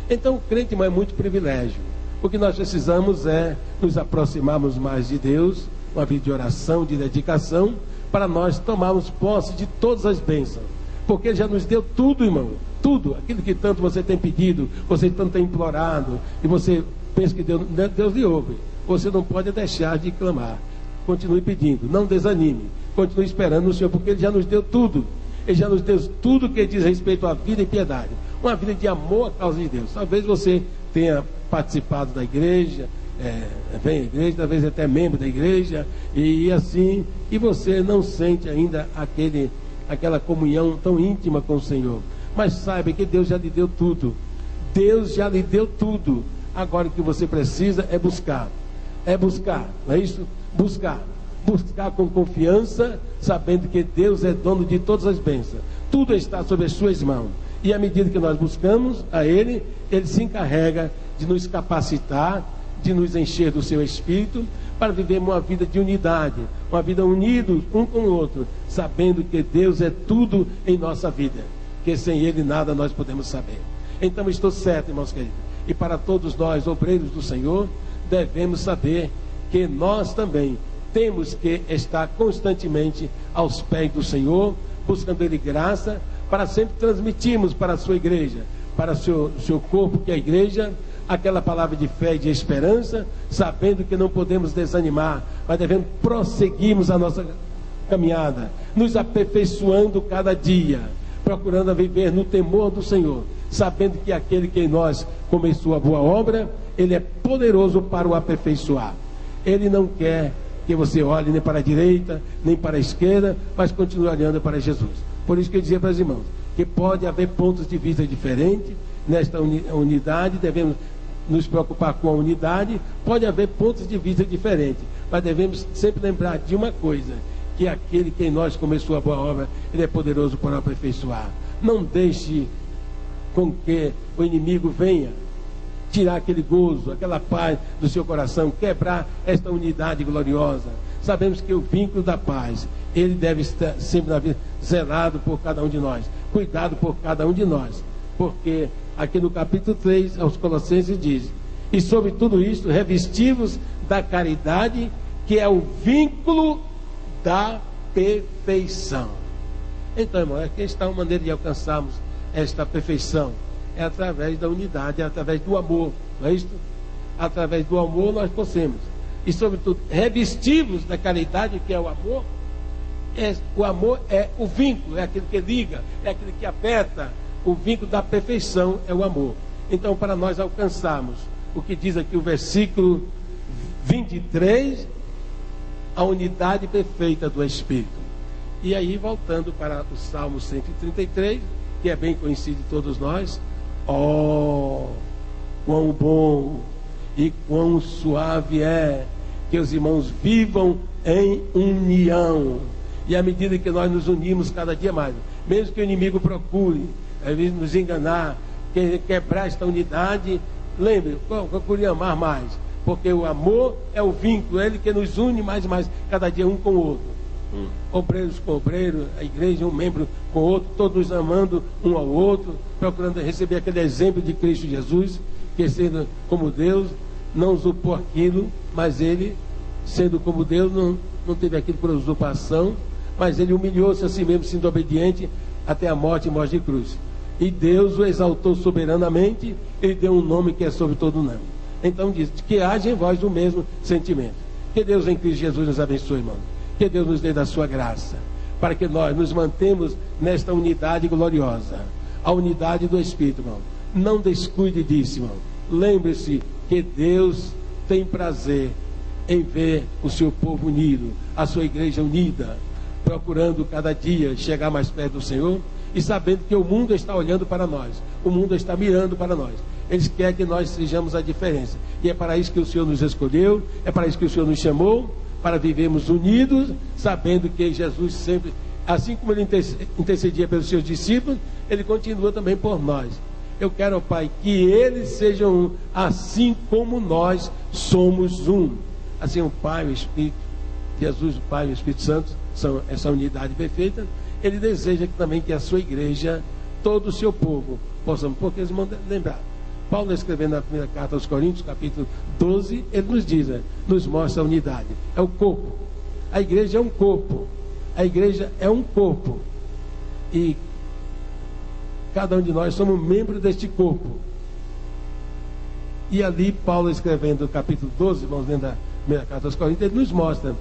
Então o crente, irmão, é muito privilégio. O que nós precisamos é nos aproximarmos mais de Deus, uma vida de oração, de dedicação, para nós tomarmos posse de todas as bênçãos, porque Ele já nos deu tudo, irmão, tudo, aquilo que tanto você tem pedido, você tanto tem implorado, e você pensa que Deus lhe ouve. Você não pode deixar de clamar, continue pedindo, não desanime, continue esperando no Senhor, porque Ele já nos deu tudo. Ele já nos deu tudo que diz respeito à vida e piedade, uma vida de amor à causa de Deus. Talvez você tenha participado da igreja, vem à igreja, talvez até membro da igreja, e assim, e você não sente ainda aquela comunhão tão íntima com o Senhor. Mas saiba que Deus já lhe deu tudo. Deus já lhe deu tudo. Agora o que você precisa é buscar. É buscar, não é isso? Buscar. Buscar com confiança, sabendo que Deus é dono de todas as bênçãos. Tudo está sob as suas mãos. E à medida que nós buscamos a Ele, Ele se encarrega de nos capacitar, de nos encher do seu Espírito, para vivermos uma vida de unidade, uma vida unidos um com o outro, sabendo que Deus é tudo em nossa vida, que sem Ele nada nós podemos saber. Então estou certo, irmãos queridos, e para todos nós, obreiros do Senhor, devemos saber que nós também temos que estar constantemente aos pés do Senhor, buscando Ele graça, para sempre transmitirmos para a sua igreja, para o seu corpo, que é a igreja, aquela palavra de fé e de esperança, sabendo que não podemos desanimar, mas devemos prosseguirmos a nossa caminhada, nos aperfeiçoando cada dia, procurando viver no temor do Senhor, sabendo que aquele que em nós começou a boa obra, Ele é poderoso para o aperfeiçoar. Ele não quer que você olhe nem para a direita, nem para a esquerda, mas continue olhando para Jesus. Por isso que eu dizia para os irmãos, que pode haver pontos de vista diferentes, nesta unidade, devemos nos preocupar com a unidade, pode haver pontos de vista diferentes, mas devemos sempre lembrar de uma coisa, que aquele que em nós começou a boa obra, Ele é poderoso para aperfeiçoar. Não deixe com que o inimigo venha tirar aquele gozo, aquela paz do seu coração, quebrar esta unidade gloriosa. Sabemos que o vínculo da paz, ele deve estar sempre na vida, zelado por cada um de nós, cuidado por cada um de nós, porque aqui no capítulo 3, aos Colossenses diz: e sobre tudo isto, revestivos da caridade, que é o vínculo da perfeição. Então, irmão, aqui está uma maneira de alcançarmos esta perfeição, é através da unidade, é através do amor, não é isso? Através do amor nós possamos, e sobretudo, revestivos da caridade, que é o amor. O amor é o vínculo, é aquele que liga, é aquele que aperta. O vínculo da perfeição é o amor. Então, para nós alcançarmos o que diz aqui o versículo 23, a unidade perfeita do Espírito. E aí, voltando para o Salmo 133, que é bem conhecido de todos nós: oh, quão bom e quão suave é que os irmãos vivam em união. E à medida que nós nos unimos cada dia mais, mesmo que o inimigo procure nos enganar, quebrar esta unidade, lembre, procure amar mais, porque o amor é o vínculo, é ele que nos une mais e mais, cada dia um com o outro, obreiros com obreiro, a igreja um membro com o outro, todos amando um ao outro, procurando receber aquele exemplo de Cristo Jesus, que sendo como Deus, não usurpou aquilo, mas ele, sendo como Deus, não teve aquilo por usurpação, mas ele humilhou-se a si mesmo, sendo obediente até a morte e morte de cruz. E Deus o exaltou soberanamente, ele deu um nome que é sobre todo nome. Então diz, que haja em vós o mesmo sentimento. Que Deus em Cristo Jesus nos abençoe, irmão. Que Deus nos dê da sua graça, para que nós nos mantemos nesta unidade gloriosa, a unidade do Espírito, irmão. Não descuide disso, irmão. Lembre-se que Deus tem prazer em ver o seu povo unido, a sua igreja unida, procurando cada dia chegar mais perto do Senhor, e sabendo que o mundo está olhando para nós, o mundo está mirando para nós. Eles querem que nós sejamos a diferença, e é para isso que o Senhor nos escolheu, é para isso que o Senhor nos chamou, para vivermos unidos, sabendo que Jesus sempre, assim como ele intercedia pelos seus discípulos, ele continua também por nós. Eu quero, ó Pai, que eles sejam um, assim como nós somos um. Assim o Pai, o Espírito, Jesus, o Pai e o Espírito Santo são essa unidade perfeita. Ele deseja também que a sua igreja, todo o seu povo, possam, porque eles vão lembrar. Paulo, escrevendo na primeira carta aos Coríntios, capítulo 12, ele nos diz, nos mostra a unidade. É o corpo. A igreja é um corpo. A igreja é um corpo. E cada um de nós somos membro deste corpo. E ali, Paulo, escrevendo no capítulo 12, vamos lendo a primeira carta aos Coríntios, ele nos mostra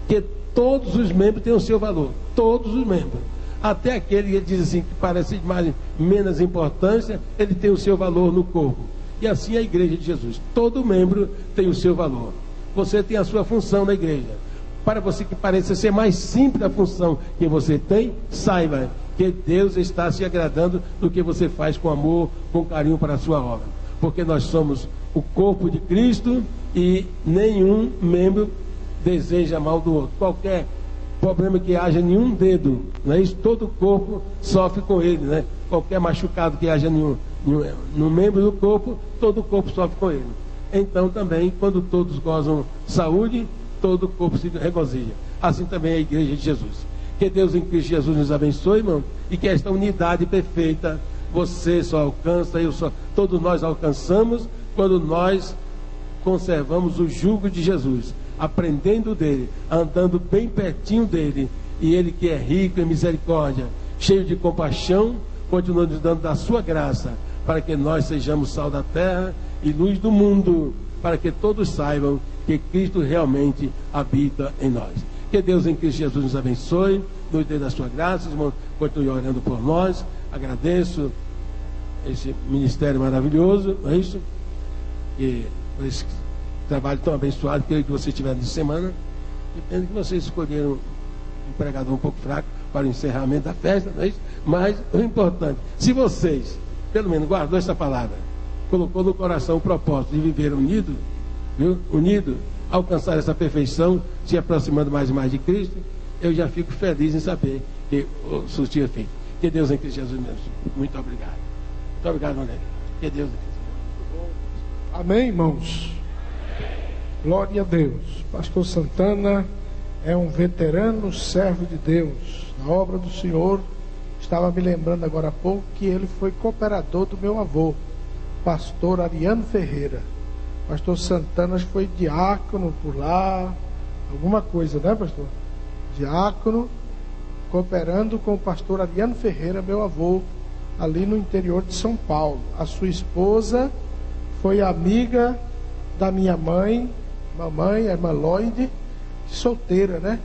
que todos os membros têm o seu valor. Todos os membros. Até aquele que diz assim, que parece de menos importância, ele tem o seu valor no corpo. E assim é a igreja de Jesus. Todo membro tem o seu valor. Você tem a sua função na igreja. Para você que pareça ser mais simples a função que você tem, saiba que Deus está se agradando do que você faz com amor, com carinho para a sua obra. Porque nós somos o corpo de Cristo e nenhum membro deseja mal do outro. Qualquer problema que haja em nenhum dedo, não é isso? Todo o corpo sofre com ele, né? Qualquer machucado que haja no membro do corpo, todo o corpo sofre com ele. Então também, quando todos gozam saúde, todo o corpo se regozija. Assim também é a igreja de Jesus. Que Deus em Cristo Jesus nos abençoe, irmão, e que esta unidade perfeita você só alcança, todos nós alcançamos quando nós conservamos o jugo de Jesus, aprendendo dele, andando bem pertinho dele, e ele que é rico em misericórdia, cheio de compaixão, continua nos dando da sua graça, para que nós sejamos sal da terra e luz do mundo, para que todos saibam que Cristo realmente habita em nós. Que Deus em Cristo Jesus nos abençoe, nos dê da sua graça, irmão, continue orando por nós. Agradeço esse ministério maravilhoso, não é isso? E por esse trabalho tão abençoado que vocês tiveram de semana. E pena que vocês escolheram um pregador um pouco fraco para o encerramento da festa, não é isso? Mas o importante, se vocês, pelo menos, guardou essa palavra, colocou no coração o propósito de viver unido, viu? Unido, alcançar essa perfeição, se aproximando mais e mais de Cristo, eu já fico feliz em saber que o surtiu feito. Que Deus em Cristo Jesus mesmo. Muito obrigado. Muito obrigado, Valéria. Que Deus em Cristo. Amém, irmãos? Glória a Deus. Pastor Santana é um veterano servo de Deus na obra do Senhor. Estava me lembrando agora há pouco que ele foi cooperador do meu avô, pastor Ariano Ferreira. Pastor Santana foi diácono por lá, alguma coisa, né, pastor? Diácono, cooperando com o pastor Ariano Ferreira, meu avô, ali no interior de São Paulo. A sua esposa foi amiga da minha mãe, mamãe, a irmã Lloyd, solteira, né?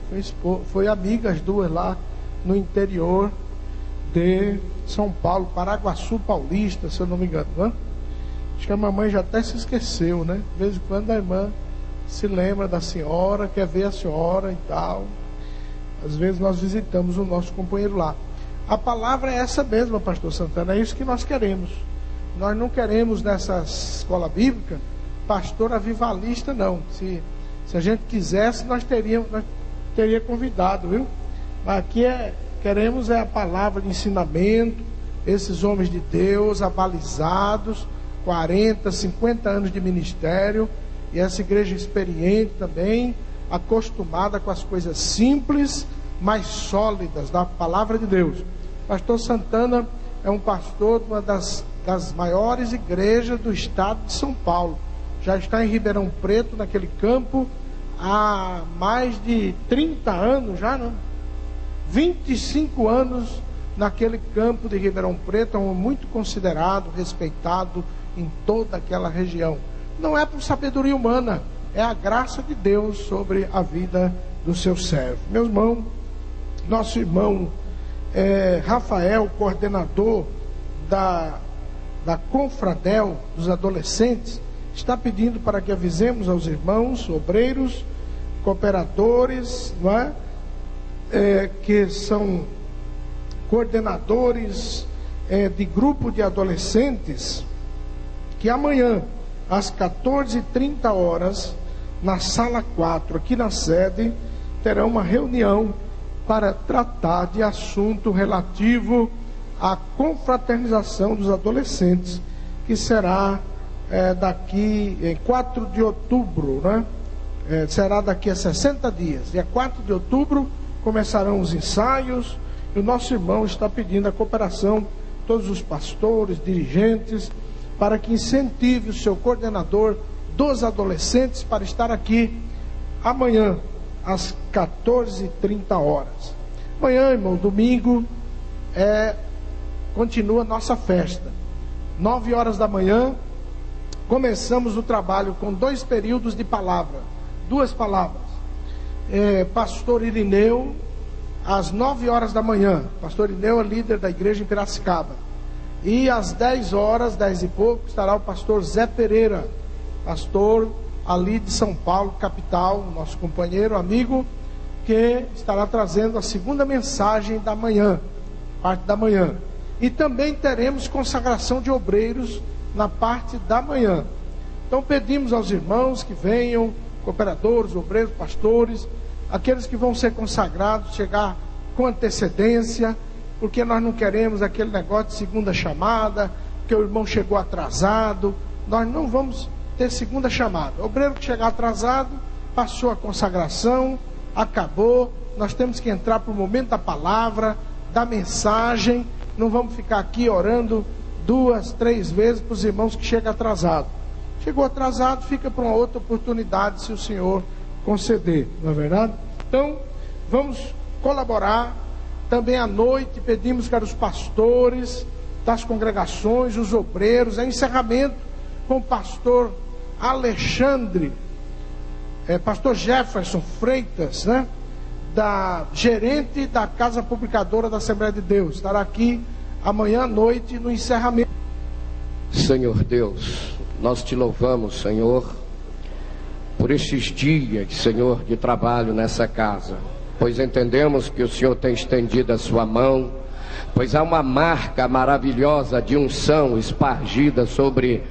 Foi amiga as duas lá no interior de São Paulo, Paraguaçu Paulista, se eu não me engano, né? Acho que a mamãe já até se esqueceu, né? De vez em quando a irmã se lembra da senhora, quer ver a senhora e tal. Às vezes nós visitamos o nosso companheiro lá. A palavra é essa mesma, pastor Santana, é isso que nós queremos. Nós não queremos nessa escola bíblica pastor avivalista, não. Se a gente quisesse, nós teria convidado, viu? Mas aqui queremos a palavra de ensinamento, esses homens de Deus abalizados, 40, 50 anos de ministério, e essa igreja experiente também, acostumada com as coisas simples, mas sólidas da palavra de Deus. Pastor Santana é um pastor de uma das maiores igrejas do estado de São Paulo. Já está em Ribeirão Preto, naquele campo, há mais de 30 anos já, não? 25 anos naquele campo de Ribeirão Preto, é um muito considerado, respeitado em toda aquela região. Não é por sabedoria humana, é a graça de Deus sobre a vida do seu servo. Meu irmão, nosso irmão Rafael, coordenador da Confradel dos adolescentes, está pedindo para que avisemos aos irmãos, obreiros, cooperadores, não é? Que são coordenadores de grupo de adolescentes, que amanhã, às 14h30, na sala 4, aqui na sede, terão uma reunião para tratar de assunto relativo à confraternização dos adolescentes, que será daqui em 4 de outubro, né? Será daqui a 60 dias. Dia 4 de outubro começarão os ensaios, e o nosso irmão está pedindo a cooperação, todos os pastores, dirigentes, para que incentive o seu coordenador dos adolescentes para estar aqui amanhã, às 14h30. Amanhã, irmão, domingo, continua a nossa festa. 9h da manhã, começamos o trabalho com 2 períodos de palavra, 2 palavras. Pastor Irineu, às 9h da manhã. Pastor Irineu é líder da igreja em Piracicaba. E às 10h, 10 e pouco, estará o pastor Zé Pereira, pastor ali de São Paulo, capital, nosso companheiro, amigo, que estará trazendo a segunda mensagem da manhã. parte da manhã. E também teremos consagração de obreiros na parte da manhã. Então pedimos aos irmãos que venham, cooperadores, obreiros, pastores, aqueles que vão ser consagrados, chegar com antecedência, porque nós não queremos aquele negócio de segunda chamada, que o irmão chegou atrasado. Nós não vamos ter segunda chamada. O obreiro que chegar atrasado, passou a consagração, acabou. Nós temos que entrar para o momento da palavra, da mensagem. Não vamos ficar aqui orando 2, 3 vezes para os irmãos que chegam atrasado. Chegou atrasado, fica para uma outra oportunidade, se o Senhor conceder, não é verdade? Então, vamos colaborar. Também à noite pedimos para os pastores das congregações, os obreiros, encerramento com o pastor Alexandre, pastor Jefferson Freitas, né? Gerente da Casa Publicadora da Assembleia de Deus. Estará aqui amanhã à noite no encerramento. Senhor Deus, nós te louvamos, Senhor, por estes dias, Senhor, de trabalho nessa casa, pois entendemos que o Senhor tem estendido a sua mão, pois há uma marca maravilhosa de unção espargida sobre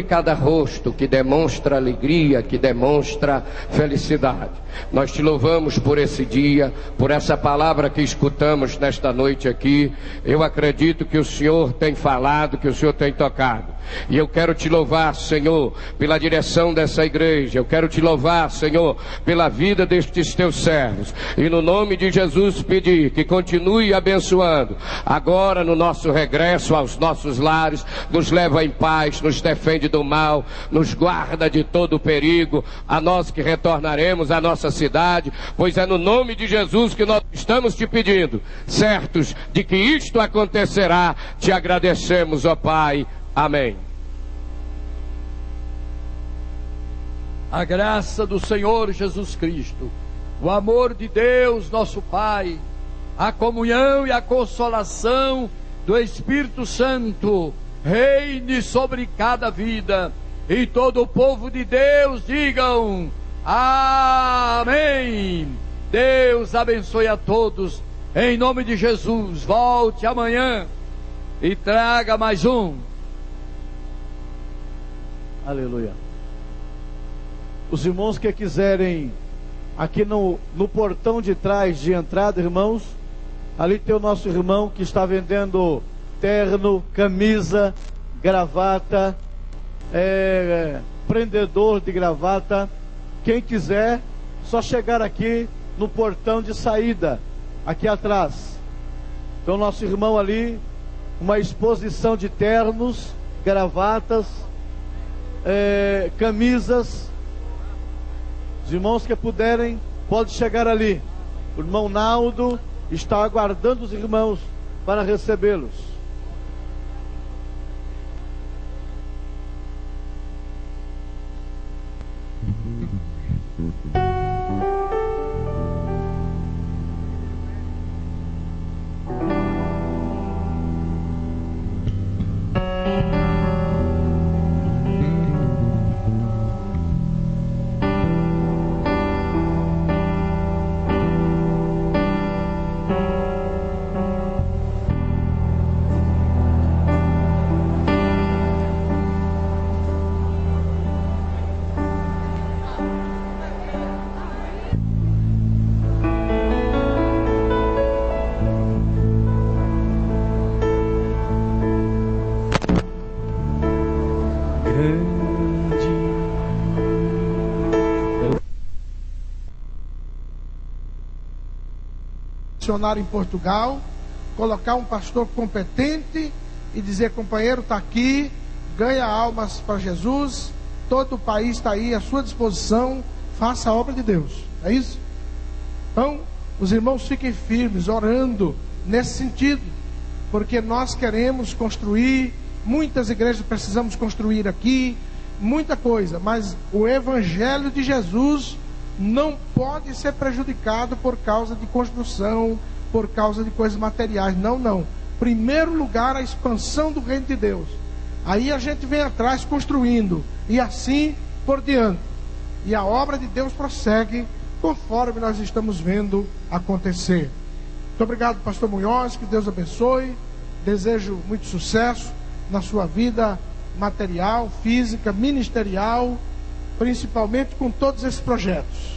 cada rosto, que demonstra alegria, que demonstra felicidade. Nós te louvamos por esse dia, por essa palavra que escutamos nesta noite aqui. Eu acredito que o Senhor tem falado, que o Senhor tem tocado. E eu quero te louvar, Senhor, pela direção dessa igreja. Eu quero te louvar, Senhor, pela vida destes teus servos. E no nome de Jesus pedir que continue abençoando. Agora no nosso regresso aos nossos lares, nos leva em paz, nos defende do mal, nos guarda de todo o perigo. A nós que retornaremos à nossa cidade, pois é no nome de Jesus que nós estamos te pedindo, certos de que isto acontecerá. Te agradecemos, ó Pai. Amém. A graça do Senhor Jesus Cristo, o amor de Deus nosso Pai, a comunhão e a consolação do Espírito Santo reine sobre cada vida, e todo o povo de Deus digam amém. Deus abençoe a todos, em nome de Jesus. Volte amanhã e traga mais um. Aleluia. Os irmãos que quiserem, aqui no portão de trás de entrada, irmãos, ali tem o nosso irmão que está vendendo terno, camisa, gravata, prendedor de gravata. Quem quiser, só chegar aqui no portão de saída, aqui atrás. Então nosso irmão ali, uma exposição de ternos, gravatas, camisas. Os irmãos que puderem, pode chegar ali. O irmão Naldo está aguardando os irmãos para recebê-los. Em Portugal, colocar um pastor competente e dizer: companheiro, está aqui, ganha almas para Jesus, todo o país está aí à sua disposição, faça a obra de Deus. É isso? Então, os irmãos fiquem firmes, orando nesse sentido, porque nós queremos construir, muitas igrejas precisamos construir aqui, muita coisa, mas o Evangelho de Jesus não pode ser prejudicado por causa de construção, por causa de coisas materiais. Não, não. Primeiro lugar, a expansão do reino de Deus. Aí a gente vem atrás construindo, e assim por diante. E a obra de Deus prossegue conforme nós estamos vendo acontecer. Muito obrigado, pastor Munhoz, que Deus abençoe. Desejo muito sucesso na sua vida material, física, ministerial, principalmente com todos esses projetos.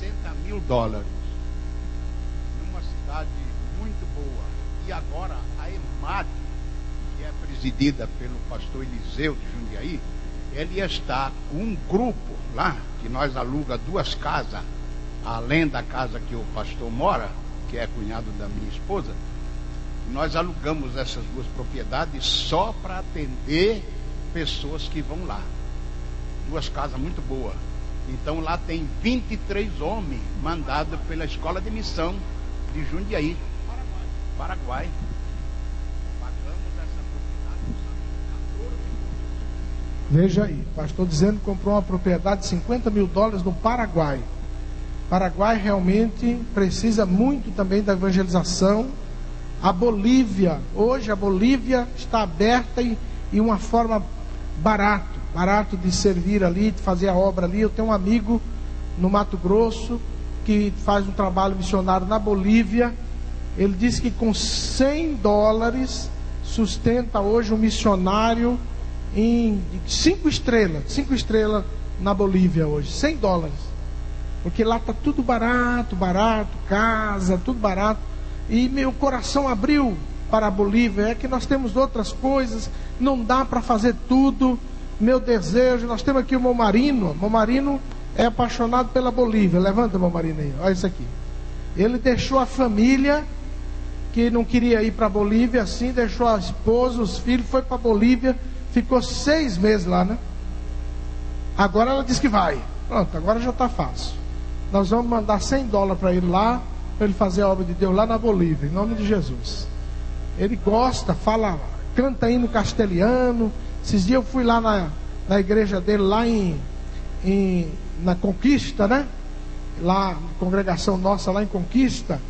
$60 mil numa cidade muito boa. E agora a EMAD, que é presidida pelo pastor Eliseu de Jundiaí, ele está com um grupo lá, que nós aluga 2 casas, além da casa que o pastor mora, que é cunhado da minha esposa. Nós alugamos essas 2 propriedades só para atender pessoas que vão lá. 2 casas muito boas. Então lá tem 23 homens mandados pela escola de missão de Jundiaí, Paraguai. Pagamos essa propriedade. Veja aí, o pastor dizendo que comprou uma propriedade de $50 mil no Paraguai. Paraguai realmente precisa muito também da evangelização. A Bolívia, hoje a Bolívia está aberta e uma forma barato de servir ali, de fazer a obra ali. Eu tenho um amigo no Mato Grosso que faz um trabalho missionário na Bolívia. Ele disse que com $100 sustenta hoje um missionário em 5 estrelas na Bolívia hoje, $100, porque lá está tudo barato, casa, tudo barato. E meu coração abriu para a Bolívia. É que nós temos outras coisas, não dá para fazer tudo. Meu desejo, nós temos aqui o Momarino. Momarino é apaixonado pela Bolívia. Levanta o Momarino aí, olha isso aqui. Ele deixou a família, que não queria ir para a Bolívia assim, deixou a esposa, os filhos, foi para a Bolívia, ficou 6 meses lá, né? Agora ela diz que vai. Pronto, agora já está fácil. Nós vamos mandar $100 para ele lá, para ele fazer a obra de Deus lá na Bolívia, em nome de Jesus. Ele gosta, fala, canta hino castelhano. Esses dias eu fui lá na igreja dele, lá na Conquista, né? Lá, congregação nossa lá em Conquista.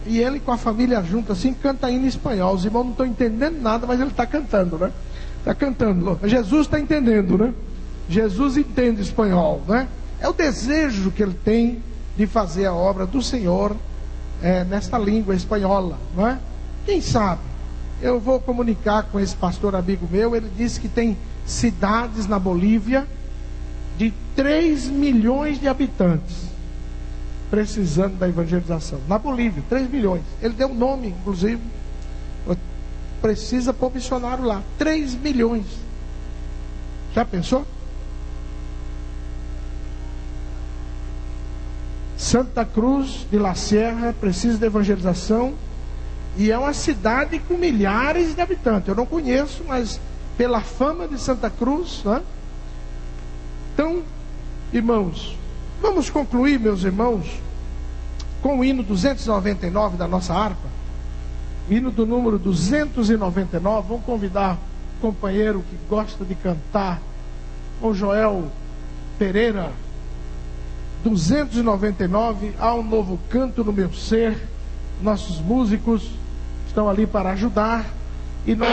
E ele com a família junto assim, canta hino em espanhol. Os irmãos não estão entendendo nada, mas ele está cantando, né? Está cantando. Jesus está entendendo, né? Jesus entende espanhol, né? É o desejo que ele tem de fazer a obra do Senhor nesta língua espanhola, não é? Quem sabe? Eu vou comunicar com esse pastor amigo meu. Ele disse que tem cidades na Bolívia de 3 milhões de habitantes precisando da evangelização. Na Bolívia, 3 milhões. Ele deu um nome, inclusive. Precisa pôr missionário lá. 3 milhões. Já pensou? Santa Cruz de la Sierra precisa de evangelização. E é uma cidade com milhares de habitantes. Eu não conheço, mas pela fama de Santa Cruz, né? Então, irmãos, vamos concluir, meus irmãos, com o hino 299 da nossa harpa. Hino do número 299. Vamos convidar o companheiro que gosta de cantar, o Joel Pereira. 299, há um novo canto no meu ser. Nossos músicos estão ali para ajudar. E nós...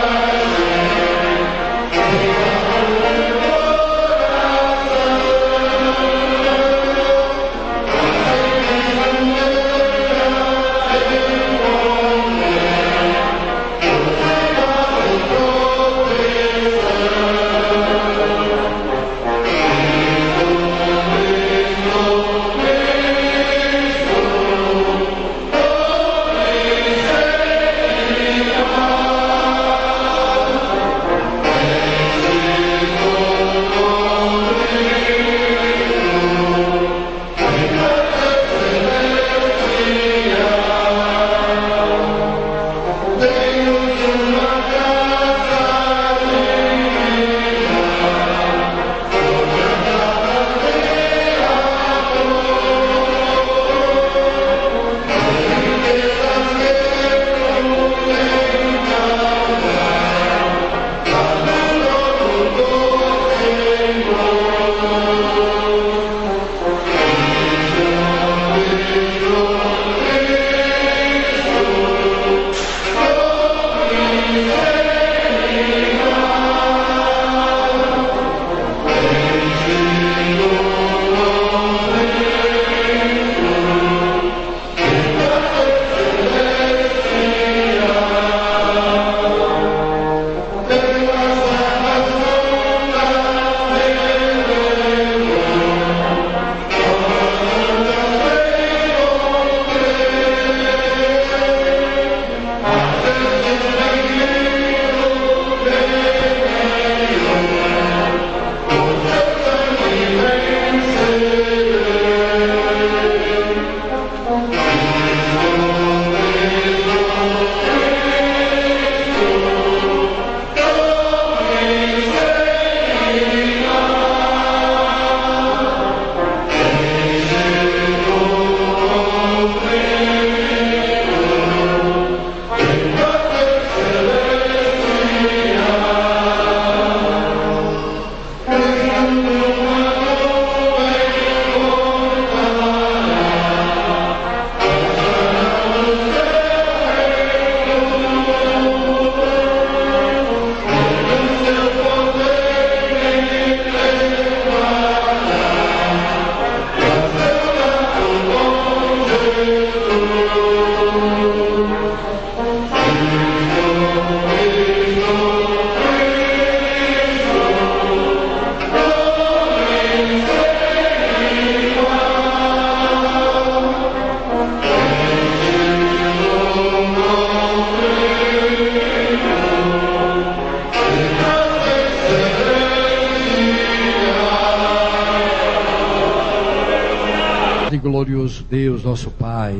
e glorioso Deus, nosso Pai,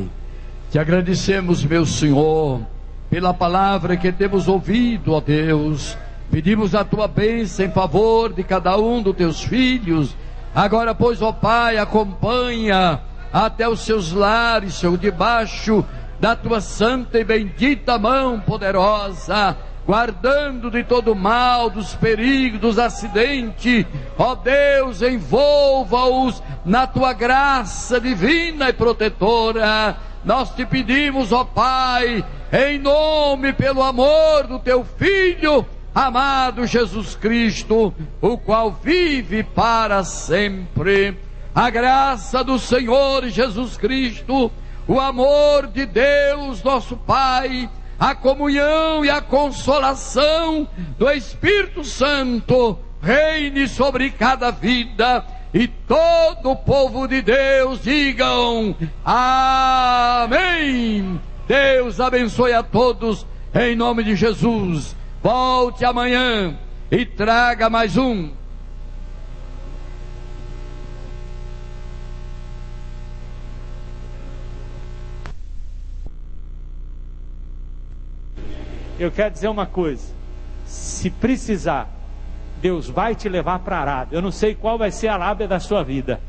te agradecemos, meu Senhor, pela palavra que temos ouvido, ó Deus. Pedimos a tua bênção em favor de cada um dos teus filhos. Agora, pois, ó Pai, acompanha até os seus lares, Senhor, debaixo da tua santa e bendita mão poderosa, guardando de todo mal, dos perigos, dos acidentes. Ó Deus, envolva-os na tua graça divina e protetora. Nós te pedimos, ó Pai, em nome, pelo amor do teu Filho amado Jesus Cristo, o qual vive para sempre. A graça do Senhor Jesus Cristo, o amor de Deus nosso Pai, a comunhão e a consolação do Espírito Santo reine sobre cada vida, e todo o povo de Deus digam amém. Deus abençoe a todos em nome de Jesus. Volte amanhã e traga mais um. Eu quero dizer uma coisa: se precisar, Deus vai te levar para a Arábia. Eu não sei qual vai ser a Arábia da sua vida,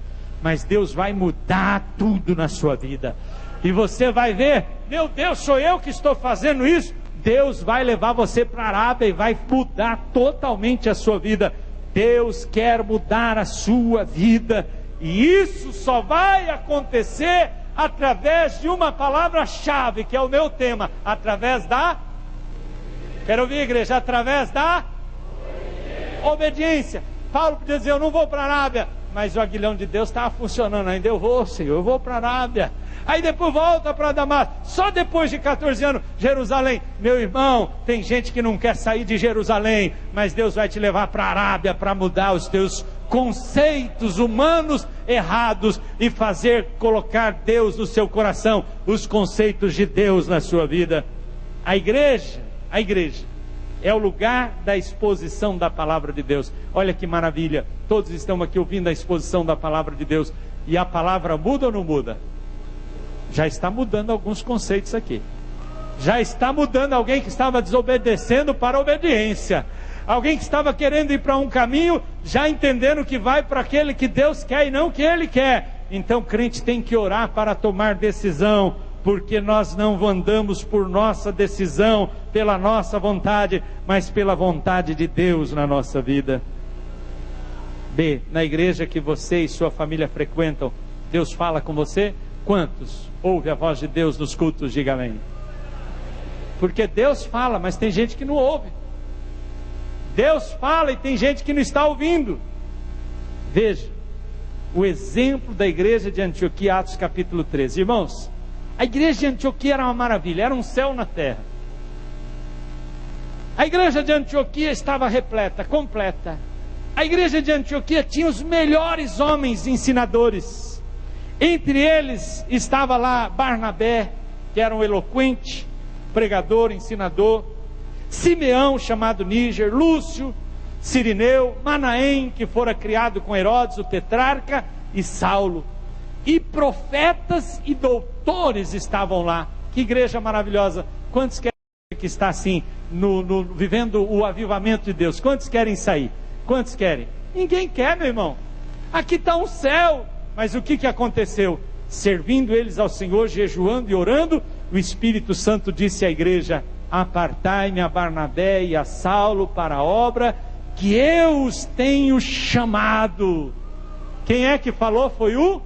mas Deus vai mudar tudo na sua vida. E você vai ver, meu Deus, sou eu que estou fazendo isso? Deus vai levar você para a Arábia e vai mudar totalmente a sua vida. Deus quer mudar a sua vida, e isso só vai acontecer através de uma palavra-chave, que é o meu tema, através da... Quero ouvir, igreja? Através da obediência. Paulo podia dizer, eu não vou para a Arábia, mas o aguilhão de Deus estava funcionando ainda. Eu vou, Senhor, eu vou para a Arábia. Aí depois volta para Damasco. Só depois de 14 anos, Jerusalém. Meu irmão, tem gente que não quer sair de Jerusalém, mas Deus vai te levar para a Arábia para mudar os teus conceitos humanos errados e colocar Deus no seu coração, os conceitos de Deus na sua vida. A igreja é o lugar da exposição da palavra de Deus. Olha que maravilha, todos estão aqui ouvindo a exposição da palavra de Deus, e a palavra muda ou não muda? Já está mudando alguns conceitos aqui. Já está mudando alguém que estava desobedecendo para a obediência. Alguém que estava querendo ir para um caminho, já entendendo que vai para aquele que Deus quer e não o que Ele quer. Então, crente tem que orar para tomar decisão, porque nós não andamos por nossa decisão, pela nossa vontade, mas pela vontade de Deus na nossa vida. B, na igreja que você e sua família frequentam, Deus fala com você? Quantos ouve a voz de Deus nos cultos? Diga amém. Porque Deus fala, mas tem gente que não ouve. Deus fala e tem gente que não está ouvindo. Veja o exemplo da igreja de Antioquia, Atos capítulo 13. Irmãos, a igreja de Antioquia era uma maravilha, era um céu na terra. A igreja de Antioquia estava repleta, completa. A igreja de Antioquia tinha os melhores homens ensinadores. Entre eles estava lá Barnabé, que era um eloquente pregador, ensinador. Simeão, chamado Níger, Lúcio, Cirineu, Manaém, que fora criado com Herodes, o tetrarca, e Saulo. E profetas e doutores estavam lá. Que igreja maravilhosa. Quantos querem que está assim, vivendo o avivamento de Deus? Quantos querem sair? Quantos querem? Ninguém quer, meu irmão. Aqui está um céu. Mas o que aconteceu? Servindo eles ao Senhor, jejuando e orando, o Espírito Santo disse à igreja: apartai-me a Barnabé e a Saulo para a obra que eu os tenho chamado. Quem é que falou? Foi o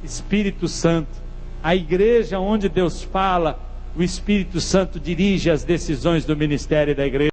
Espírito Santo. A igreja onde Deus fala, o Espírito Santo dirige as decisões do ministério da igreja.